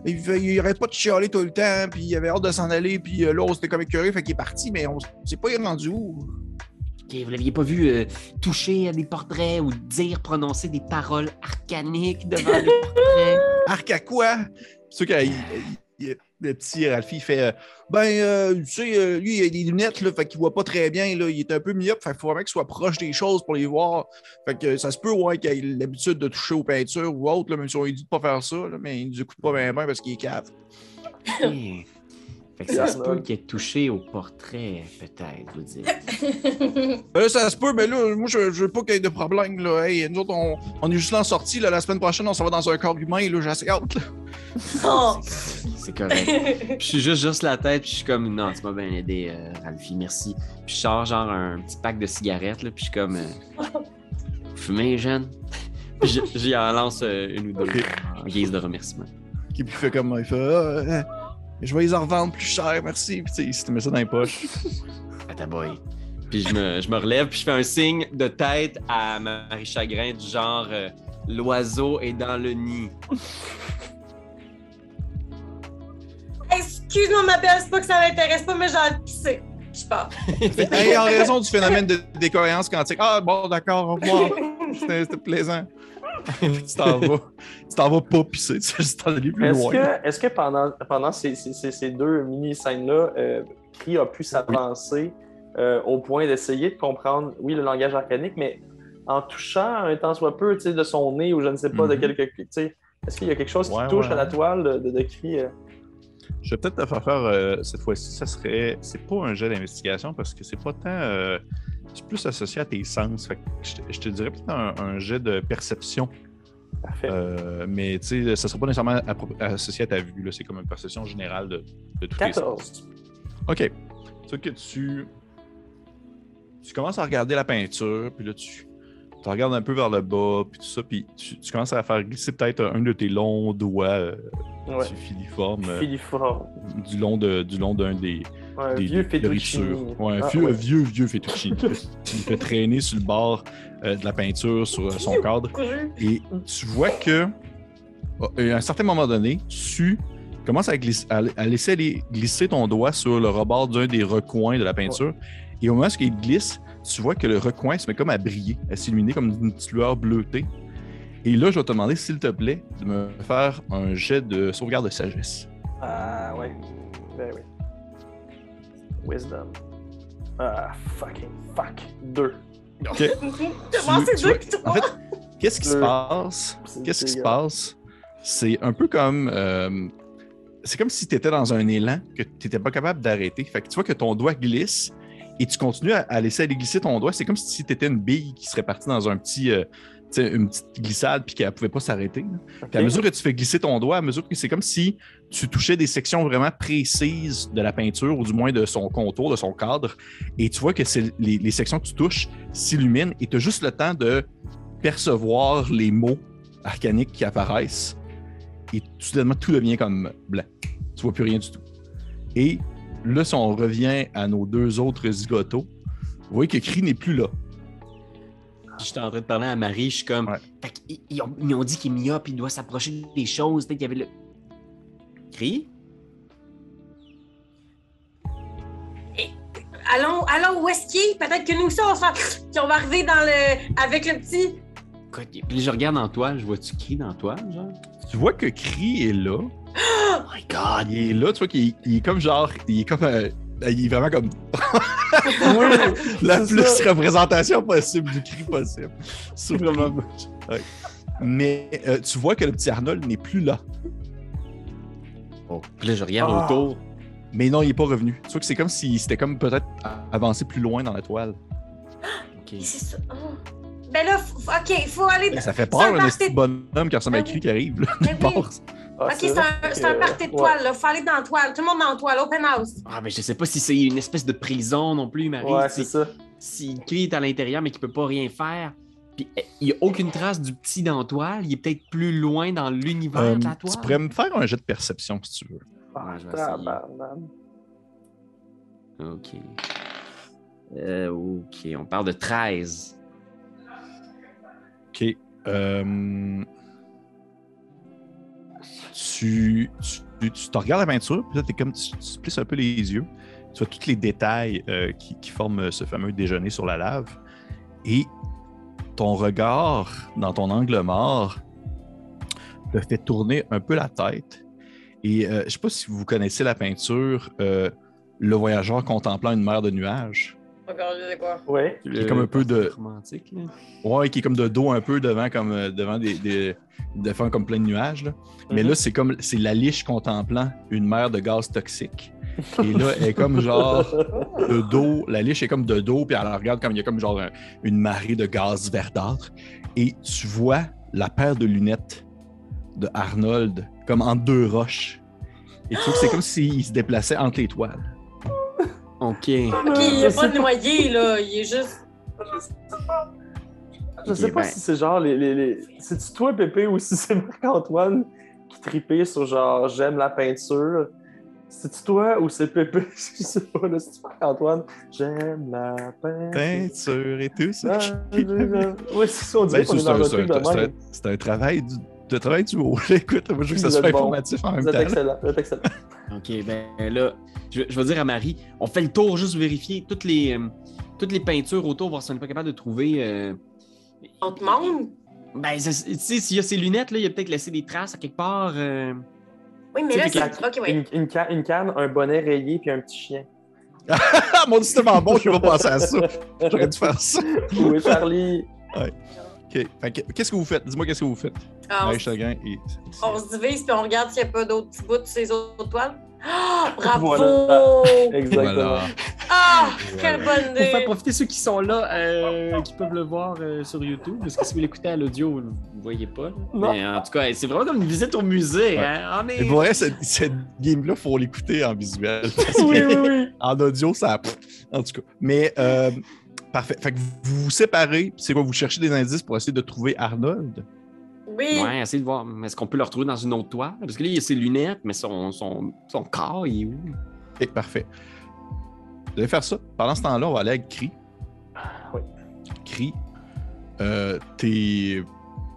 il arrête pas de chialer tout le temps, puis il avait hâte de s'en aller, puis là, on s'était comme écœuré, fait qu'il est parti, mais on sait pas, il est rendu où. OK, vous l'aviez pas vu toucher à des portraits ou prononcer des paroles arcaniques devant des portraits? Arc à quoi? C'est sûr que le petit Ralphie, il fait tu sais, lui, il a des lunettes, là, fait qu'il voit pas très bien, là, il est un peu myope, fait qu'il faut vraiment qu'il soit proche des choses pour les voir. Fait que ça se peut, qu'il ait l'habitude de toucher aux peintures ou autre, là, même si on lui dit de pas faire ça, là, mais il nous écoute pas bien parce qu'il est cave. Okay. Fait que ça se peut qu'il ait touché au portrait, peut-être, vous dites. Ça se peut, mais là, moi, je veux pas qu'il y ait de problème, là. Hey, nous autres, on est juste là en sortie, là, la semaine prochaine, on s'en va dans un corps humain, là, j'ai assez hâte, là. Oh. C'est correct. Puis je suis juste la tête, puis je suis comme, non, tu m'as bien aidé, Ralphie, merci. Puis je sors genre un petit pack de cigarettes, là, puis je suis comme, fumez, jeune. Puis j'y en lance une ou deux. Okay. en guise de remerciement. Qui fait comme il fait je vais les en revendre plus cher, merci. Puis il se met ça dans les poches. Attends, boy. Puis je me relève, puis je fais un signe de tête à Marie Chagrin du genre l'oiseau est dans le nid. Excuse-moi, ma belle, c'est pas que ça m'intéresse pas, mais j'ai envie de pisser. Je pars. Hey, en raison du phénomène de décohérence quantique. Ah, bon, d'accord, au revoir. C'était plaisant. Tu t'en vas pas pisser, tu t'en aller plus loin. Est-ce que pendant ces deux mini-scènes-là, Cree a pu s'avancer au point d'essayer de comprendre, oui, le langage arcanique, mais en touchant un tant soit peu de son nez ou je ne sais pas, de quelque. Est-ce qu'il y a quelque chose qui touche à la toile de Cree? Je vais peut-être te faire cette fois-ci, c'est pas un jet d'investigation parce que c'est pas tant. C'est plus associé à tes sens. Fait que je te dirais peut-être un jet de perception. Parfait. Mais tu sais, ça sera pas nécessairement associé à ta vue. Là. C'est comme une perception générale de tous 14. les sens. OK. Tu que tu commences à regarder la peinture, puis là, tu regardes un peu vers le bas, puis tout ça, puis tu commences à faire glisser peut-être un de tes longs doigts filiformes. Du long d'un des vieux Fettuccine. Ouais, vieux Fettuccine. Tu le fais traîner sur le bord de la peinture, sur son cadre. Et tu vois que, à un certain moment donné, tu commences à laisser glisser ton doigt sur le rebord d'un des recoins de la peinture. Et au moment où il glisse, tu vois que le recoin se met comme à briller, à s'illuminer comme une petite lueur bleutée. Et là, je vais te demander, s'il te plaît, de me faire un jet de sauvegarde de sagesse. Ah, ouais. Ben oui. Wisdom. Ah, fuck. 2. OK. En fait, qu'est-ce qui se passe? Qu'est-ce qui se passe? C'est un peu comme... c'est comme si tu étais dans un élan que tu n'étais pas capable d'arrêter. Fait que tu vois que ton doigt glisse et tu continues à laisser aller glisser ton doigt. C'est comme si tu étais une bille qui serait partie dans un petit... une petite glissade puis qu'elle ne pouvait pas s'arrêter. Okay. Puis à mesure que tu fais glisser ton doigt, à mesure que c'est comme si tu touchais des sections vraiment précises de la peinture ou du moins de son contour, de son cadre, et tu vois que les sections que tu touches s'illuminent et tu as juste le temps de percevoir les mots arcaniques qui apparaissent et soudainement tout devient comme blanc. Tu vois plus rien du tout. Et là, si on revient à nos deux autres zigotos, vous voyez que Cree n'est plus là. J'étais en train de parler à Marie, je suis comme... Ouais. Ils ont dit qu'il est myope, il doit s'approcher des choses. Peut-être qu'il y avait le... Cree? Allons, où est-ce qu'il est? Peut-être que nous aussi, on va arriver avec le petit... Puis je regarde dans la toile, je vois-tu Cree dans la toile, genre? Tu vois que Cree est là. Oh my God! Il est là, tu vois qu'il est comme genre... Il est vraiment comme... la plus représentation possible du Cree possible. C'est vraiment... Ouais. Mais tu vois que le petit Arnold n'est plus là. Oh. Puis là, je regarde autour. Mais non, il n'est pas revenu. Tu vois que c'est comme si c'était comme peut-être avancé plus loin dans la toile. OK. C'est ça. Oh. Ben là, OK, il faut aller... Ça fait peur, un petit bonhomme qui ressemble à Cree qui arrive. Là, OK, c'est un party de toile, là. Faut aller dans la toile. Tout le monde dans la toile, open house. Ah, mais je sais pas si c'est une espèce de prison non plus, Marie. Ouais, c'est ça. Si Cree est à l'intérieur, mais qu'il peut pas rien faire, puis il n'y a aucune trace du petit dans la toile, il est peut-être plus loin dans l'univers de la toile. Tu pourrais me faire un jet de perception, si tu veux. Ah, je vais essayer. OK, on parle de 13. OK. Tu te regardes la peinture, puis là, tu plisses un peu les yeux. Tu vois tous les détails qui forment ce fameux déjeuner sur la lave. Et ton regard, dans ton angle mort, te fait tourner un peu la tête. Et je ne sais pas si vous connaissez la peinture Le voyageur contemplant une mer de nuages. Regardez quoi? Ouais. Qui est comme un peu de... romantique, là. Ouais, qui est comme de dos un peu devant des fonds comme plein de nuages. Là. Mais là, c'est la liche contemplant une mer de gaz toxique. Et là, elle est comme genre de dos. La liche est comme de dos, puis elle la regarde comme il y a comme genre une marée de gaz verdâtre. Et tu vois la paire de lunettes de Arnold comme entre deux roches. Et tu vois que c'est comme s'il se déplaçait entre les toiles. OK. Il n'est pas noyé, là. Il est juste... Je sais pas si c'est genre c'est-tu toi, Pépé, ou si c'est Marc-Antoine qui tripait sur genre j'aime la peinture. C'est-tu toi ou c'est Pépé? Je sais pas, là, c'est-tu Marc-Antoine? J'aime la peinture et tout ça. Oui, c'est ça, on dirait qu'on est dans le truc de même. C'est un travail du haut. Écoute, moi, je veux que ça soit informatif en même temps. Vous êtes excellent. OK, ben là, je vais dire à Marie, on fait le tour, juste vérifier toutes les peintures autour, voir si on n'est pas capable de trouver... Autre monde? Ben, tu sais, s'il y a ces lunettes, là, il a peut-être laissé des traces à quelque part. Oui, mais là, c'est... OK, oui. Une canne, un bonnet rayé, puis un petit chien. Ah, mon Dieu, c'est tellement bon, je vais pas penser à ça. J'aurais dû faire ça. Oui, Charlie. Ouais. OK. Fait que, qu'est-ce que vous faites? Dis-moi qu'est-ce que vous faites. On se divise, puis on regarde s'il n'y a pas d'autres petits bouts de ces autres toiles. Ah, bravo! Voilà. Exactement. Voilà. Ah, quelle bonne idée! Pour faire profiter ceux qui sont là, qui peuvent le voir sur YouTube, parce que si vous l'écoutez à l'audio, vous ne le voyez pas. Non. Mais en tout cas, c'est vraiment comme une visite au musée. Ouais. Hein? Et pour vrai, cette game-là, il faut l'écouter en visuel. Oui. En audio, ça... En tout cas. Mais, parfait. Fait que vous vous séparez. C'est quoi? Vous cherchez des indices pour essayer de trouver Arnold? Oui. Ouais, essayez de voir. Est-ce qu'on peut le retrouver dans une autre toile? Parce que là, il y a ses lunettes, mais son corps, il est où? OK, parfait. Vous allez faire ça. Pendant ce temps-là, on va aller avec Cri. Oui. Cri, t'es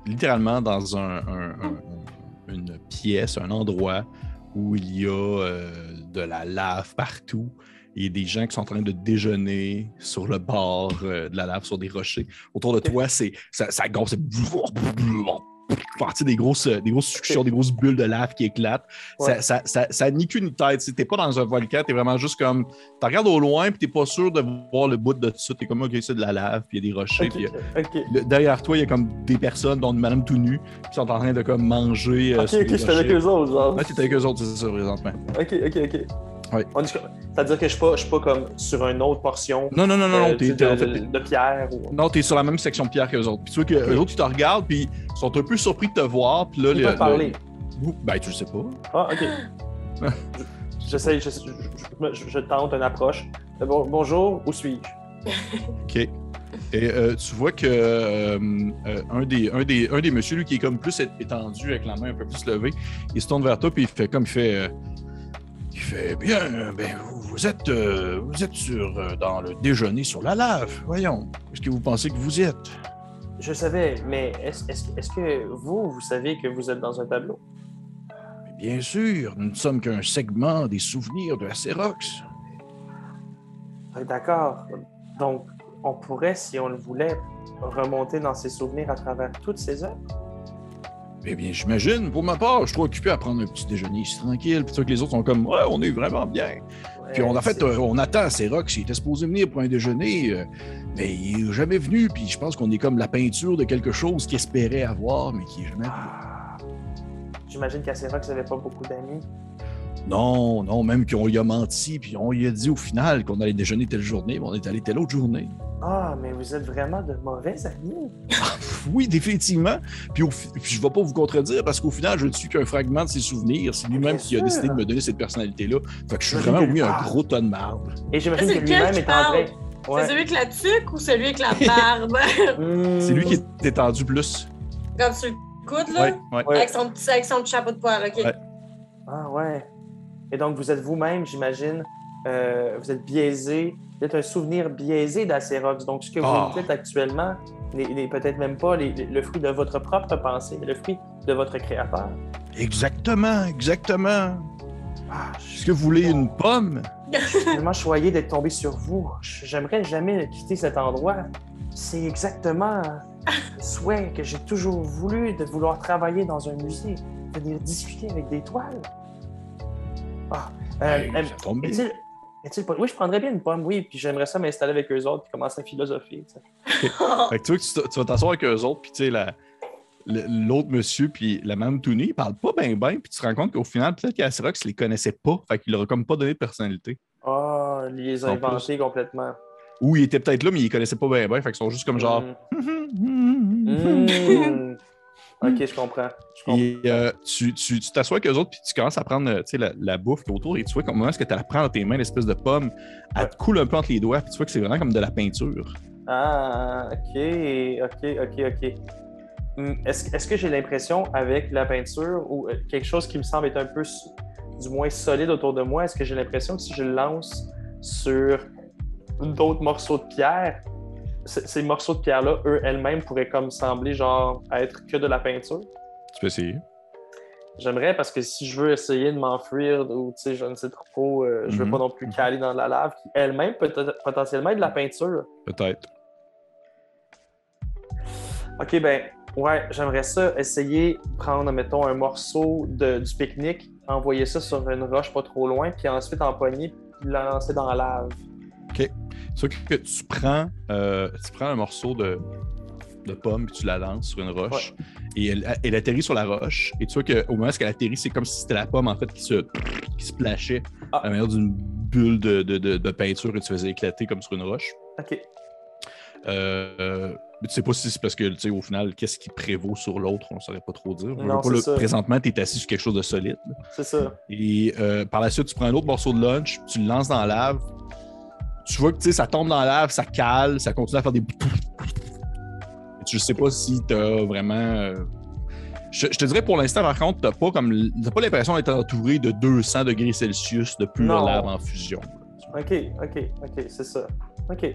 littéralement dans une pièce, un endroit où il y a de la lave partout. Il y a des gens qui sont en train de déjeuner sur le bord de la lave, sur des rochers. Autour de toi, ça gonfle, partir des grosses suctions, des grosses bulles de lave qui éclatent. Ouais. Ça nie qu'une tête. T'es pas dans un volcan, t'es vraiment juste comme... Tu regardes au loin, puis t'es pas sûr de voir le bout de tout ça. T'es comme, OK, c'est de la lave, puis il y a des rochers. Derrière toi, il y a comme des personnes, dont une madame tout nue, qui sont en train de comme manger. OK, je suis avec eux autres, genre. Ouais, t'es avec eux autres, c'est ça, présentement. OK. Oui. C'est-à-dire que je suis pas comme sur une autre portion non, de pierre. Ou... Non, t'es sur la même section de pierre qu'eux autres. Puis tu vois qu'eux autres, ils te regardent, puis ils sont un peu surpris de te voir. Puis là, ils peuvent parler. Ben, tu le sais pas. Ah, OK. J'essaie, je tente une approche. Bonjour, où suis-je? OK. Et tu vois que un des messieurs, lui, qui est comme plus étendu, avec la main un peu plus levée, il se tourne vers toi, puis il fait bien, ben vous êtes dans le déjeuner sur la lave. Voyons, est-ce que vous pensez que vous y êtes? Je savais, mais est-ce que vous savez que vous êtes dans un tableau? Mais bien sûr, nous ne sommes qu'un segment des souvenirs de Acerox. D'accord. Donc, on pourrait, si on le voulait, remonter dans ses souvenirs à travers toutes ces œuvres? Eh bien, j'imagine. Pour ma part, je suis trop occupé à prendre un petit déjeuner ici tranquille. Puis tu vois que les autres sont comme, ouais, on est vraiment bien. Ouais, puis on attend Acerox. Il était supposé venir pour un déjeuner, mais il n'est jamais venu. Puis je pense qu'on est comme la peinture de quelque chose qu'il espérait avoir, mais qui n'est jamais venu. J'imagine qu'Acerox n'avait pas beaucoup d'amis. Non, même qu'on lui a menti. Puis on lui a dit au final qu'on allait déjeuner telle journée, mais on est allé telle autre journée. Ah, mais vous êtes vraiment de mauvais amis. Oui, définitivement. Puis je ne vais pas vous contredire parce qu'au final, je ne suis qu'un fragment de ses souvenirs. C'est lui-même qui a décidé de me donner cette personnalité-là. Fait que je suis vraiment un gros tas de marde. Et j'imagine que lui-même est en train... Ouais. C'est celui avec la tuque ou celui avec la barbe? C'est lui qui est étendu plus. Comme sur le coude, là? Ouais. Avec son petit chapeau de poil, OK. Ouais. Ah ouais. Et donc, vous êtes vous-même, j'imagine, vous êtes biaisé. Vous êtes un souvenir biaisé d'Acerox. Donc, ce que vous faites actuellement n'est peut-être même pas le fruit de votre propre pensée, mais le fruit de votre créateur. Exactement. Est-ce que vous voulez une pomme? Je suis tellement choyé d'être tombé sur vous. J'aimerais jamais quitter cet endroit. C'est exactement le souhait que j'ai toujours voulu, de vouloir travailler dans un musée, venir discuter avec des toiles. Ça tombe bien. Oui, je prendrais bien une pomme, oui, puis j'aimerais ça m'installer avec eux autres et commencer à philosopher. Okay. Fait que tu vois que tu vas t'asseoir avec eux autres, puis tu sais, l'autre monsieur, puis la même tout nue, ils parlent pas bien, puis tu te rends compte qu'au final, peut-être qu'Acerox les connaissait pas, fait qu'il leur a comme pas donné de personnalité. Ah, il les a inventés complètement. Ou il était peut-être là, mais ils connaissaient pas bien, fait qu'ils sont juste comme genre. Ok, je comprends. Et tu t'assois avec eux autres, puis tu commences à prendre la bouffe qui est autour, et tu vois comment est-ce que tu la prends dans tes mains, l'espèce de pomme, elle te coule un peu entre les doigts, puis tu vois que c'est vraiment comme de la peinture. Ah, ok. Est-ce que j'ai l'impression, avec la peinture, ou quelque chose qui me semble être un peu, du moins solide autour de moi, est-ce que j'ai l'impression que si je le lance sur d'autres morceaux de pierre, ces morceaux de pierre-là, elles-mêmes, pourraient comme sembler genre être que de la peinture? Tu peux essayer. J'aimerais, parce que si je veux essayer de m'enfuir, ou tu sais, je ne sais trop, je veux pas non plus caler dans la lave, qui elle-même peut potentiellement être de la peinture. Peut-être. Ok, ben, ouais, j'aimerais ça essayer de prendre, mettons, un morceau du pique-nique, envoyer ça sur une roche pas trop loin, puis ensuite empoigner, puis le lancer dans la lave. OK. C'est que tu prends un morceau de pomme, puis tu la lances sur une roche, et elle atterrit sur la roche, et tu vois qu'au moment où elle atterrit, c'est comme si c'était la pomme, en fait, qui se splashait à la manière d'une bulle de peinture, et tu faisais éclater comme sur une roche. OK. Mais tu sais pas si c'est parce que, tu sais, au final, qu'est-ce qui prévaut sur l'autre, on ne saurait pas trop dire. Non, c'est ça. Présentement, tu es assis sur quelque chose de solide. Là. C'est ça. Et par la suite, tu prends un autre morceau de lunch, tu le lances dans la lave. Tu vois que, tu sais, ça tombe dans la lave, ça cale, ça continue à faire des... Je sais pas si tu as vraiment... Je te dirais pour l'instant, par contre, t'as pas l'impression d'être entouré de 200 degrés Celsius de pure lave en fusion. OK, c'est ça. OK.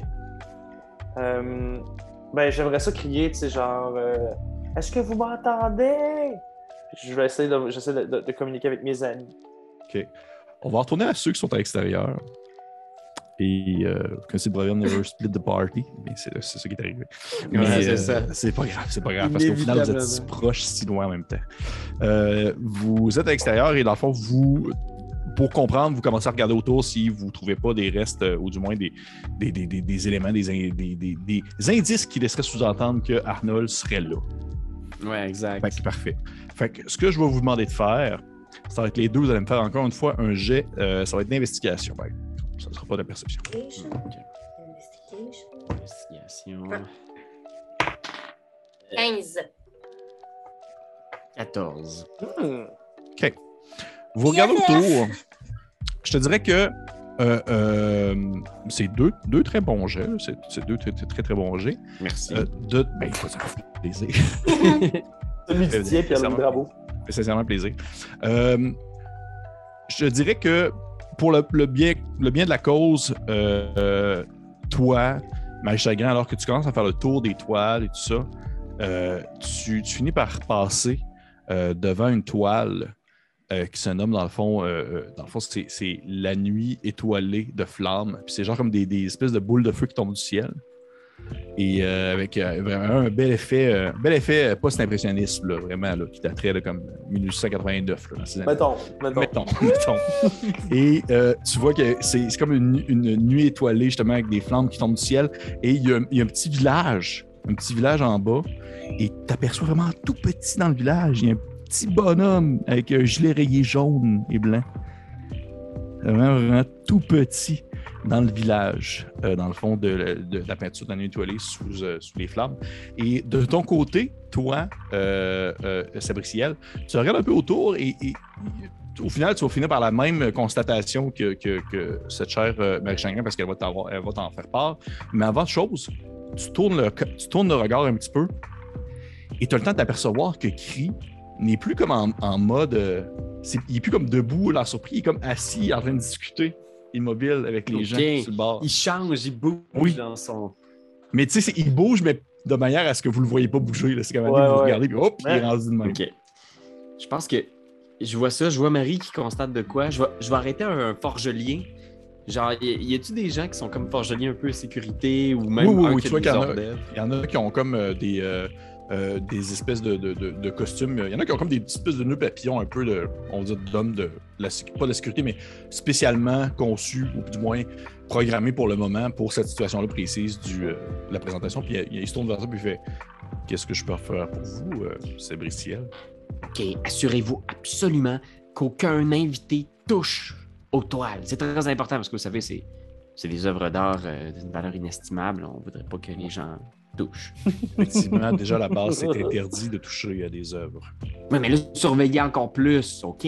Ben, j'aimerais ça crier, tu sais, genre est-ce que vous m'entendez? Je vais essayer de communiquer avec mes amis. OK. On va retourner à ceux qui sont à l'extérieur. Et vous connaissez le proverbe Never split the party, mais c'est ça qui est arrivé. Mais c'est ça. C'est pas grave, parce qu'au final, vous êtes si proches, si loin en même temps. Vous êtes à l'extérieur et dans le fond, pour comprendre, vous commencez à regarder autour si vous ne trouvez pas des restes, ou du moins des éléments, des indices qui laisseraient sous-entendre que Arnold serait là. Ouais, exact. Fait que, parfait. Fait que ce que je vais vous demander de faire, ça va être les deux, vous allez me faire encore une fois un jet, ça va être d'investigation. Ça ne sera pas de perception. Investigation. 15. 14. OK. Vous regardez autour. Je te dirais que c'est deux très bons jets. C'est deux très bons jets. Merci. Ça fait plaisir. Celui du tien, puis alors bravo. C'est sincèrement plaisir. Je dirais que pour le bien de la cause, toi, Marie-Chagrin, alors que tu commences à faire le tour des toiles et tout ça, tu finis par passer devant une toile qui se nomme, dans le fond, c'est la nuit étoilée de flammes. Puis c'est genre comme des espèces de boules de feu qui tombent du ciel. Et avec vraiment un bel effet post-impressionniste, là, vraiment, là, qui daterait de comme 1889. Là, dans ces années. Mettons. Et tu vois que c'est comme une nuit étoilée, justement, avec des flammes qui tombent du ciel. Et il y a un petit village en bas. Et tu aperçois vraiment tout petit dans le village. Il y a un petit bonhomme avec un gilet rayé jaune et blanc. Vraiment tout petit dans le village, dans le fond de la peinture de la nuit étoilée sous les flammes. Et de ton côté, toi, Sabriciel, tu regardes un peu autour et au final, tu vas finir par la même constatation que cette chère Marie-Chagrin, parce qu'elle va t'en faire part. Mais avant toute chose, tu tournes le regard un petit peu et tu as le temps de t'apercevoir que Cri n'est plus comme en mode... il est plus comme debout, l'air surpris, il est comme assis en train de discuter, immobile avec les gens sur le bord. Il change, il bouge dans son... Mais tu sais, il bouge, mais de manière à ce que vous le voyez pas bouger. Là. C'est comme vous regardez, puis hop, il est rendu de même. OK. Je pense que je vois ça, je vois Marie qui constate de quoi. Je vais arrêter un forgelien. Genre, y a-tu des gens qui sont comme forgeliers un peu sécurité ou même oui, tu vois qu'il y en a qui ont comme des espèces de costumes. Il y en a qui ont comme des espèces de nœuds papillons un peu on va dire, d'hommes pas de la sécurité, mais spécialement conçus, ou du moins programmés pour le moment, pour cette situation-là précise de la présentation. Puis il se tourne vers ça, puis il fait « Qu'est-ce que je peux faire pour vous, Sabriciel? » OK, assurez-vous absolument qu'aucun invité touche aux toiles. C'est très important, parce que vous savez, c'est des œuvres d'art d'une valeur inestimable. On ne voudrait pas que les gens... touche. Effectivement, déjà à la base, c'est interdit de toucher à des œuvres. Oui, mais là, surveillez encore plus, OK?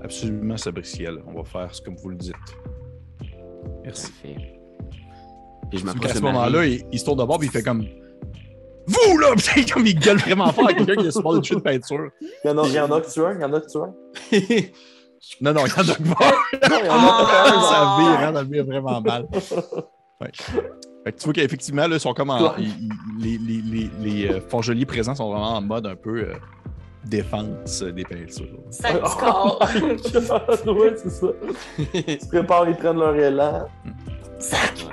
Absolument, Sabriciel. On va faire ce que vous le dites. Merci. Parfait. Puis je À m'approche ce de Marie. moment-là, il se tourne de bord et il fait comme vous là! Puis comme il gueule vraiment fort à quelqu'un qui est sur le bord d'une chute de peinture. Il y en a que tu as, il y en a que tu as. Non, il y en a pas. Non, il y en a pas un, Ça vire, ça vire vraiment mal. Ouais. Fait que tu vois qu'effectivement, là, ils sont comme en. Les forgeliers présents sont vraiment en mode un peu défense des peintures. Ça du corps. Ouais, c'est ça. Ils se préparent, ils prennent leur élan. Sac!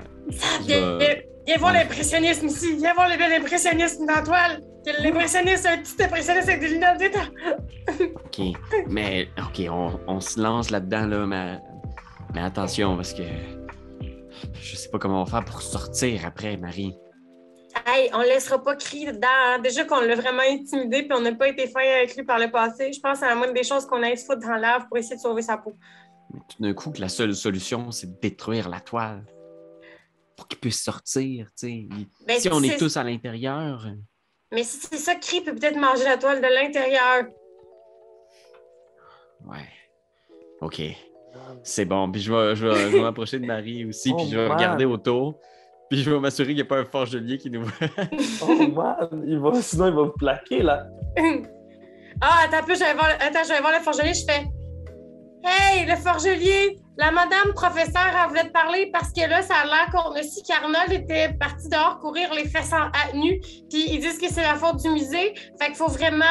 Viens voir l'impressionnisme ici. Viens voir l'impressionnisme dans la toile. L'impressionniste, un petit impressionniste avec des lunettes d'état. OK. Mais, OK, on se lance là-dedans, là, mais attention, parce que je sais pas comment on va faire pour sortir après, Marie. Hey, on laissera pas crier dedans. Hein. Déjà qu'on l'a vraiment intimidé puis on n'a pas été fin avec lui par le passé. Je pense que c'est la moindre des choses qu'on aille se foutre dans l'ave pour essayer de sauver sa peau. Mais tout d'un coup, que la seule solution, c'est de détruire la toile. Pour qu'il puisse sortir, tu sais. Ben, si on est tous à l'intérieur... Mais si c'est ça, Cri peut peut-être manger la toile de l'intérieur. Ouais. OK. C'est bon. Puis je vais m'approcher de Marie aussi, puis je vais regarder autour. Puis je vais m'assurer qu'il n'y a pas un forgelier qui nous voit. Oh man, sinon il va vous plaquer là. Ah, attends un peu, je vais voir le forgelier, je fais « Hey, le forgelier, la madame professeure, elle voulait te parler parce que là, ça a l'air qu'on a su qu'Arnold était parti dehors courir les fesses nues, puis ils disent que c'est la faute du musée, fait qu'il faut vraiment,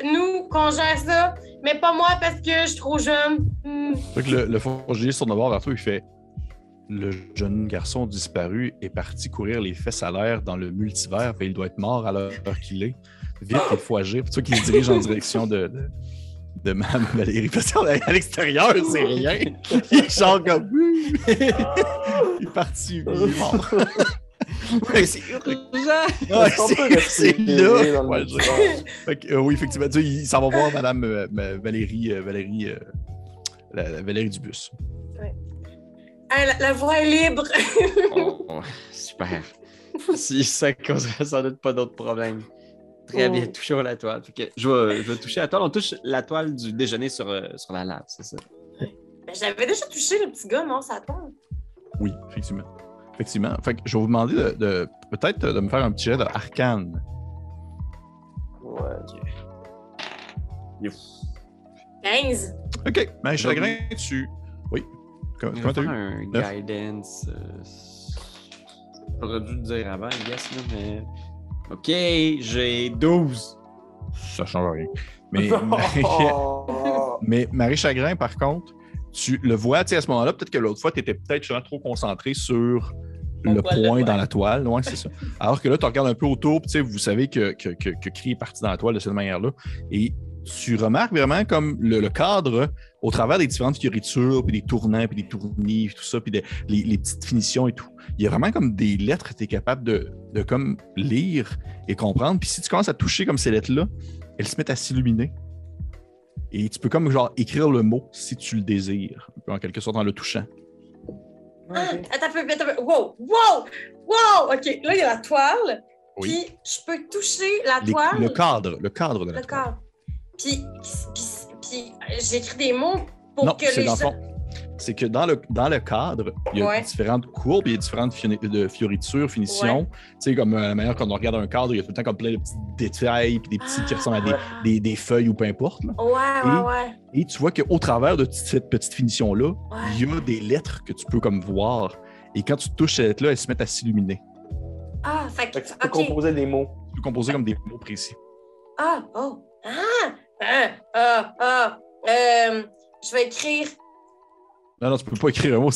nous, qu'on gère ça, mais pas moi parce que je suis trop jeune. » Fait que le forgelier se tourne de bord vers toi, il fait « Le jeune garçon disparu est parti courir les fesses à l'air dans le multivers, et il doit être mort à l'heure qu'il est. Vite, il faut agir. » C'est ça qu'il se dirige en direction de Mme Valérie. Parce qu'à l'extérieur, c'est rien. Il est genre comme... il est parti, il est mort. Ouais, c'est urgent! Ouais, c'est là! Ouais, fait que, oui, effectivement, tu sais, il s'en va voir Mme Valérie du bus. Ouais. Ah, la voie est libre! Oh, super. Si ça causerait sans doute pas d'autres problèmes. Très bien, touché à la toile. Fait que je vais toucher la toile. On touche la toile du déjeuner sur la lave, c'est ça? Ben, j'avais déjà touché le petit gars, non, ça tombe. Oui, effectivement. Fait que je vais vous demander peut-être de me faire un petit jet d'arcane. Ouais. 15. OK. Mais chagrin, tu... Oui. Comment t'as eu? Un guidance. J'aurais dû le dire avant, I guess, là, mais... OK, j'ai 12. Ça change rien. Mais Marie Chagrin, par contre, tu le vois, tu sais, à ce moment-là, peut-être que l'autre fois, tu étais peut-être justement trop concentré sur le point dans la toile. Ouais, c'est ça. Alors que là, tu regardes un peu autour, tu sais, vous savez que Cri est parti dans la toile de cette manière-là. Et tu remarques vraiment comme le cadre, au travers des différentes fioritures, puis des tournants, puis des tournis, tout ça, puis les petites finitions et tout. Il y a vraiment comme des lettres que tu es capable de comme lire et comprendre. Puis si tu commences à toucher comme ces lettres-là, elles se mettent à s'illuminer. Et tu peux comme genre écrire le mot si tu le désires, en quelque sorte en le touchant. Ah, attends un peu. Wow! OK, là, il y a la toile. Oui. Puis, je peux toucher la toile. Le cadre de la toile. Le cadre. Puis j'écris des mots pour non, que c'est les dans le gens... fond. C'est que dans le cadre, il y a différentes courbes, il y a différentes fioritures, finitions. Tu sais, comme la manière quand on regarde un cadre, il y a tout le temps comme plein de petits détails, puis des petits qui ressemblent à des feuilles ou peu importe. Là. Ouais. Et tu vois qu'au travers de cette petite finition-là, il y a des lettres que tu peux comme voir. Et quand tu touches ces lettres-là, elles se mettent à s'illuminer. Ah, fait que tu peux composer des mots. Tu peux composer comme des mots précis. Je vais écrire... Non, tu peux pas écrire un mot.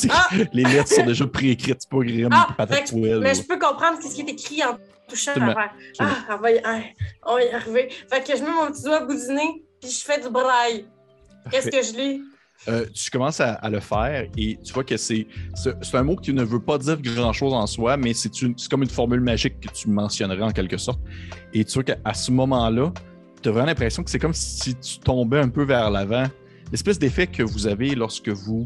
Les lettres sont déjà préécrites. Tu peux pas écrire une patate poêle. Mais je peux comprendre ce qui est écrit en touchant avant. On va y arriver. Fait que je mets mon petit doigt au bout du nez, puis je fais du braille. Qu'est-ce que je lis? Tu commences à le faire et tu vois que c'est un mot qui ne veut pas dire grand-chose en soi, mais c'est comme une formule magique que tu mentionnerais en quelque sorte. Et tu vois qu'à ce moment-là, tu as vraiment l'impression que c'est comme si tu tombais un peu vers l'avant. L'espèce d'effet que vous avez lorsque vous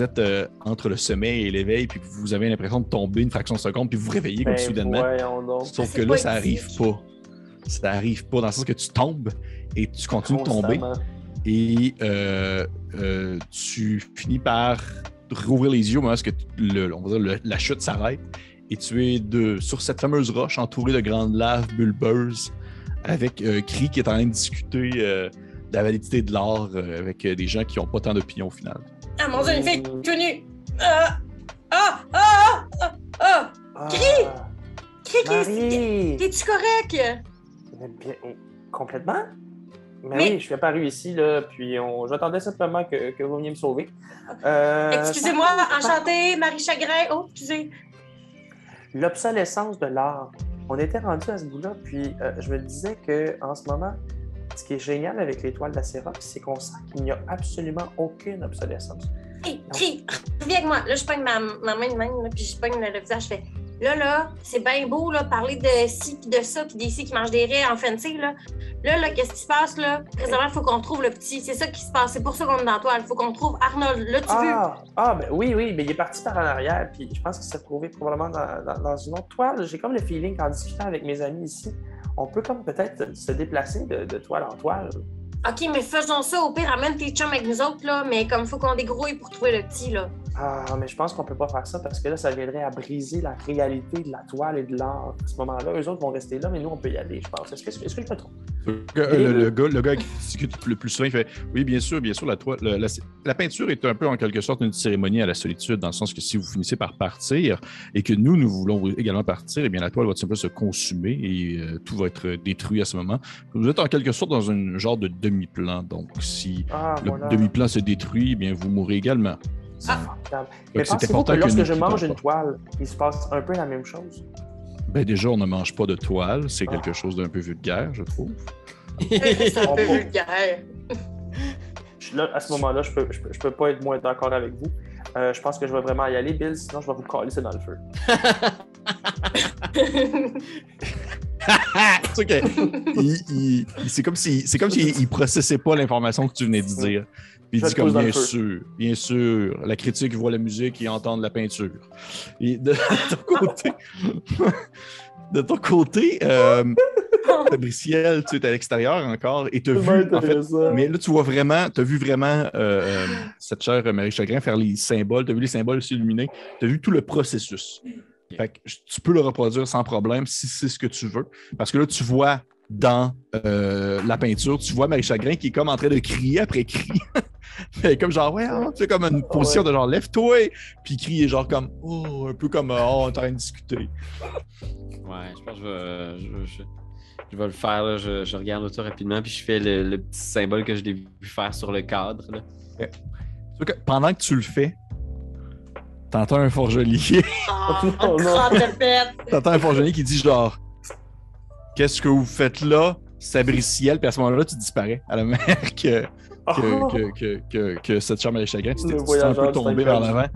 êtes entre le sommeil et l'éveil, puis vous avez l'impression de tomber une fraction de seconde, puis vous vous réveillez comme soudainement. Sauf que là, ça n'arrive pas. Ça n'arrive pas dans le sens que tu tombes et tu continues de tomber. Et tu finis par rouvrir les yeux au moment où on va dire la chute s'arrête. Et tu es sur cette fameuse roche entourée de grandes laves bulbeuses avec Cri qui est en train de discuter de la validité de l'art avec des gens qui n'ont pas tant d'opinion au final. Ah mon Dieu, une fille tout nue! Cri, es-tu correct? Bien, complètement? Mais Mais- oui, je suis apparu ici, là, puis j'attendais simplement que vous veniez me sauver. Excusez-moi, enchantée, Marie Chagrin. Oh, excusez. L'obsolescence de l'art. On était rendu à ce bout-là, puis je me disais qu'en ce moment, ce qui est génial avec l'étoile d'Acerox, c'est qu'on sent qu'il n'y a absolument aucune obsolescence. Hey, Cri, viens avec moi. Là, je pogne ma main de même, là, puis je pogne le visage. Je fais, là, c'est bien beau, là, parler de ci, puis de ça, puis d'ici qui mangent des raies en fancy, là. Là, qu'est-ce qui se passe, là? Présentement, il faut qu'on trouve le petit. C'est ça qui se passe. C'est pour ça qu'on est dans toi. Il faut qu'on trouve Arnold. Là, tu veux? Ben oui, mais il est parti par en arrière, puis je pense qu'il s'est trouvé probablement dans une autre toile. J'ai comme le feeling qu'en discutant avec mes amis ici, on peut comme peut-être se déplacer de toile en toile. OK, mais faisons ça. Au pire, amène tes chums avec nous autres, là. Mais comme il faut qu'on dégrouille pour trouver le petit, là. Ah, mais je pense qu'on peut pas faire ça parce que là, ça viendrait à briser la réalité de la toile et de l'art. À ce moment-là, eux autres vont rester là, mais nous, on peut y aller, je pense. Est-ce que je me trompe? Le gars qui discute le plus souvent, il fait oui, bien sûr, la toile. La peinture est un peu en quelque sorte une cérémonie à la solitude, dans le sens que si vous finissez par partir et que nous voulons également partir, eh bien la toile va tout simplement se consumer et tout va être détruit à ce moment. Vous êtes en quelque sorte dans un genre de demi-plan. Donc, si le demi-plan se détruit, eh bien vous mourrez également. C'est formidable. Mais pensez-vous que lorsque je mange une toile, il se passe un peu la même chose? Ben déjà, on ne mange pas de toile. C'est quelque chose d'un peu vulgaire, je trouve. C'est un peu vulgaire. Là, à ce moment-là, je peux pas être moins d'accord avec vous. Je pense que je vais vraiment y aller, Bill, sinon je vais vous coller ça dans le feu. C'est comme s'il processait pas l'information que tu venais de dire. Puis il dit comme bien sûr, la critique voit la musique et entend la peinture. Et de ton côté, Fabriciel, tu es à l'extérieur encore et tu as vu, en fait, mais là tu vois vraiment, tu as vu vraiment cette chère Marie Chagrin faire les symboles, tu as vu les symboles s'illuminer, tu as vu tout le processus. Fait que tu peux le reproduire sans problème si c'est ce que tu veux. Parce que là, tu vois dans la peinture, tu vois Marie Chagrin qui est comme en train de crier après cri. Comme genre, ouais, tu sais, comme une position de genre, lève-toi. Puis cri est genre comme, un peu comme, on est en train de discuter. Ouais, je pense que je vais le faire. Là. Je regarde ça rapidement, puis je fais le petit symbole que je l'ai vu faire sur le cadre. Là. Okay. Pendant que tu le fais, t'entends un forgelier. T'entends un forgelier qui dit genre, qu'est-ce que vous faites là, Sabriciel? Puis à ce moment-là, tu disparais à la mer que cette chambre à les chagrins. Tu t'es un peu tombé vers l'avant.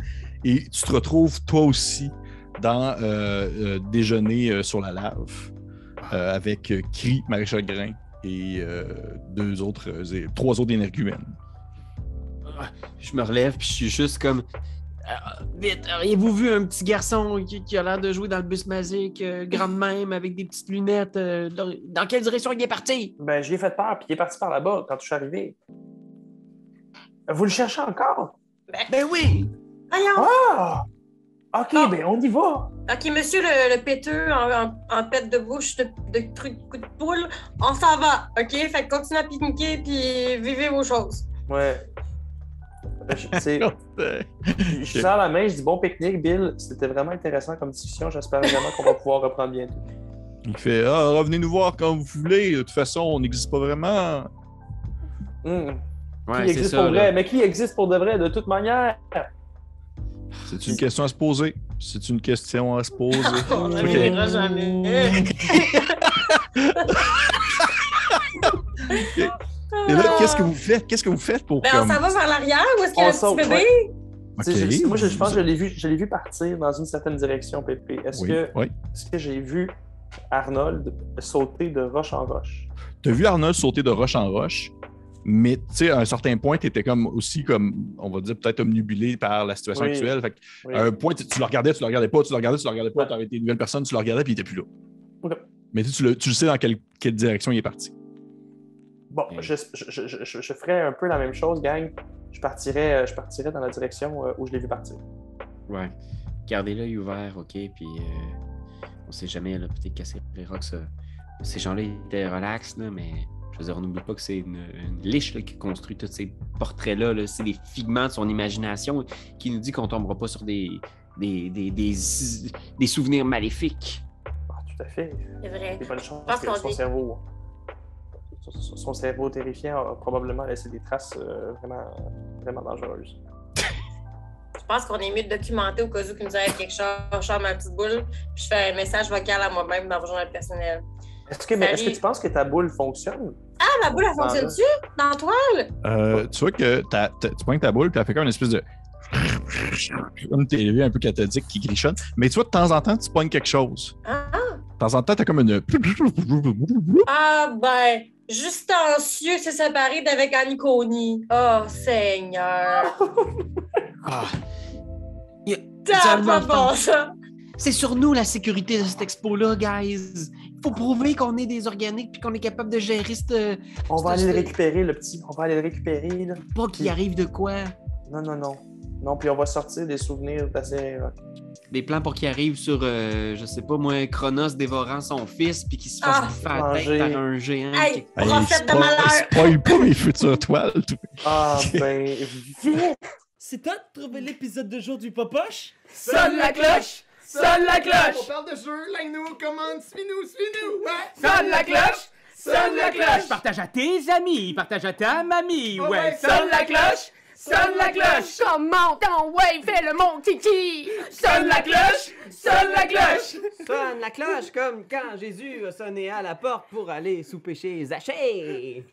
Et tu te retrouves toi aussi dans déjeuner sur la lave avec Cri, Marie Chagrin et trois autres énergumènes. Je me relève, puis je suis juste comme... vite, auriez-vous vu un petit garçon qui a l'air de jouer dans le bus magique, grand de même, avec des petites lunettes? Dans quelle direction il est parti? Ben, je lui ai fait peur, puis il est parti par là-bas quand je suis arrivé. Vous le cherchez encore? Ben oui! Voyons! Ah! OK, ben on y va! OK, monsieur le péteux en pète de bouche de truc coup de poule, on s'en va, OK? Fait que continuez à pique-niquer, puis vivez vos choses. Ouais. Je sers la main, je dis bon pique-nique, Bill. C'était vraiment intéressant comme discussion. J'espère vraiment qu'on va pouvoir reprendre bientôt. Il fait revenez nous voir quand vous voulez. De toute façon, on n'existe pas vraiment. Qui existe pour vrai? Mais qui existe pour de vrai, de toute manière? C'est une question à se poser. C'est une question à se poser. On ne le verra jamais. Et là, qu'est-ce que vous faites? Qu'est-ce que vous faites pour on s'en va vers l'arrière ou est-ce qu'il y a un petit bébé? Okay. Moi, je pense que je l'ai vu partir dans une certaine direction, Pépé. Est-ce que j'ai vu Arnold sauter de roche en roche? Tu as vu Arnold sauter de roche en roche, mais tu sais, à un certain point, tu étais comme aussi, comme, on va dire, peut-être omnibulé par la situation actuelle. Fait à un point, tu le regardais, tu le regardais pas, tu le regardais pas, tu avais été une nouvelle personne, tu le regardais, puis il était plus là. Okay. Mais tu le sais dans quelle direction il est parti. Bon, je ferais un peu la même chose, gang. je partirais dans la direction où je l'ai vu partir. Ouais. Gardez l'œil ouvert, OK, puis on sait jamais, là, peut-être que les rocks, ces gens-là étaient relax, là, mais je veux dire, on n'oublie pas que c'est une liche là, qui construit tous ces portraits-là. Là. C'est des figments de son imagination qui nous dit qu'on tombera pas sur des souvenirs maléfiques. Ah, tout à fait. C'est vrai. Il y a bonne chance que son cerveau terrifiant a probablement laissé des traces vraiment, vraiment dangereuses. Je pense qu'on est mieux de documenter au cas où qu'il nous arrive quelque chose. Je sors ma petite boule, puis je fais un message vocal à moi-même dans mon journal personnel. Est-ce que tu penses que ta boule fonctionne? Ah, ma boule, elle fonctionne-tu? Dans la toile? Tu vois que tu pointes ta boule, puis elle fait comme une espèce de... comme t'es élevé un peu cathodique qui grichonne. Mais tu vois, de temps en temps, tu pognes quelque chose. Ah! De temps en temps, t'as comme une... Ah, ben, Justancieux s'est séparé d'avec Aniconi. Oh, Seigneur! Ah! T'as pas bon, ça! C'est sur nous la sécurité de cette expo-là, guys. Il faut prouver qu'on est des organiques puis qu'on est capable de gérer cette... On va aller le récupérer, le petit. On va aller le récupérer, là. Pas qu'il arrive de quoi. Non. Non, puis on va sortir des souvenirs d'assez... Des plans pour qu'il arrive sur, je sais pas moi, Chronos dévorant son fils puis qu'il se fasse bouffer la tête par un géant. Hey, prophète de malheur! Spoil pas mes futures toiles. Ah, ben, vite! C'est toi de trouver l'épisode de jour du Popoche? Sonne la cloche! Sonne la cloche! On parle de jeu, like-nous, commande, suis-nous, ouais! Sonne la cloche! Sonne la cloche! Partage à tes amis, partage à ta mamie, ouais! Sonne la cloche! Sonne la cloche! Comment ton ouais, fais le mon titi! Sonne la cloche! Sonne la cloche! Sonne la cloche comme quand Jésus a sonné à la porte pour aller souper chez Zachée!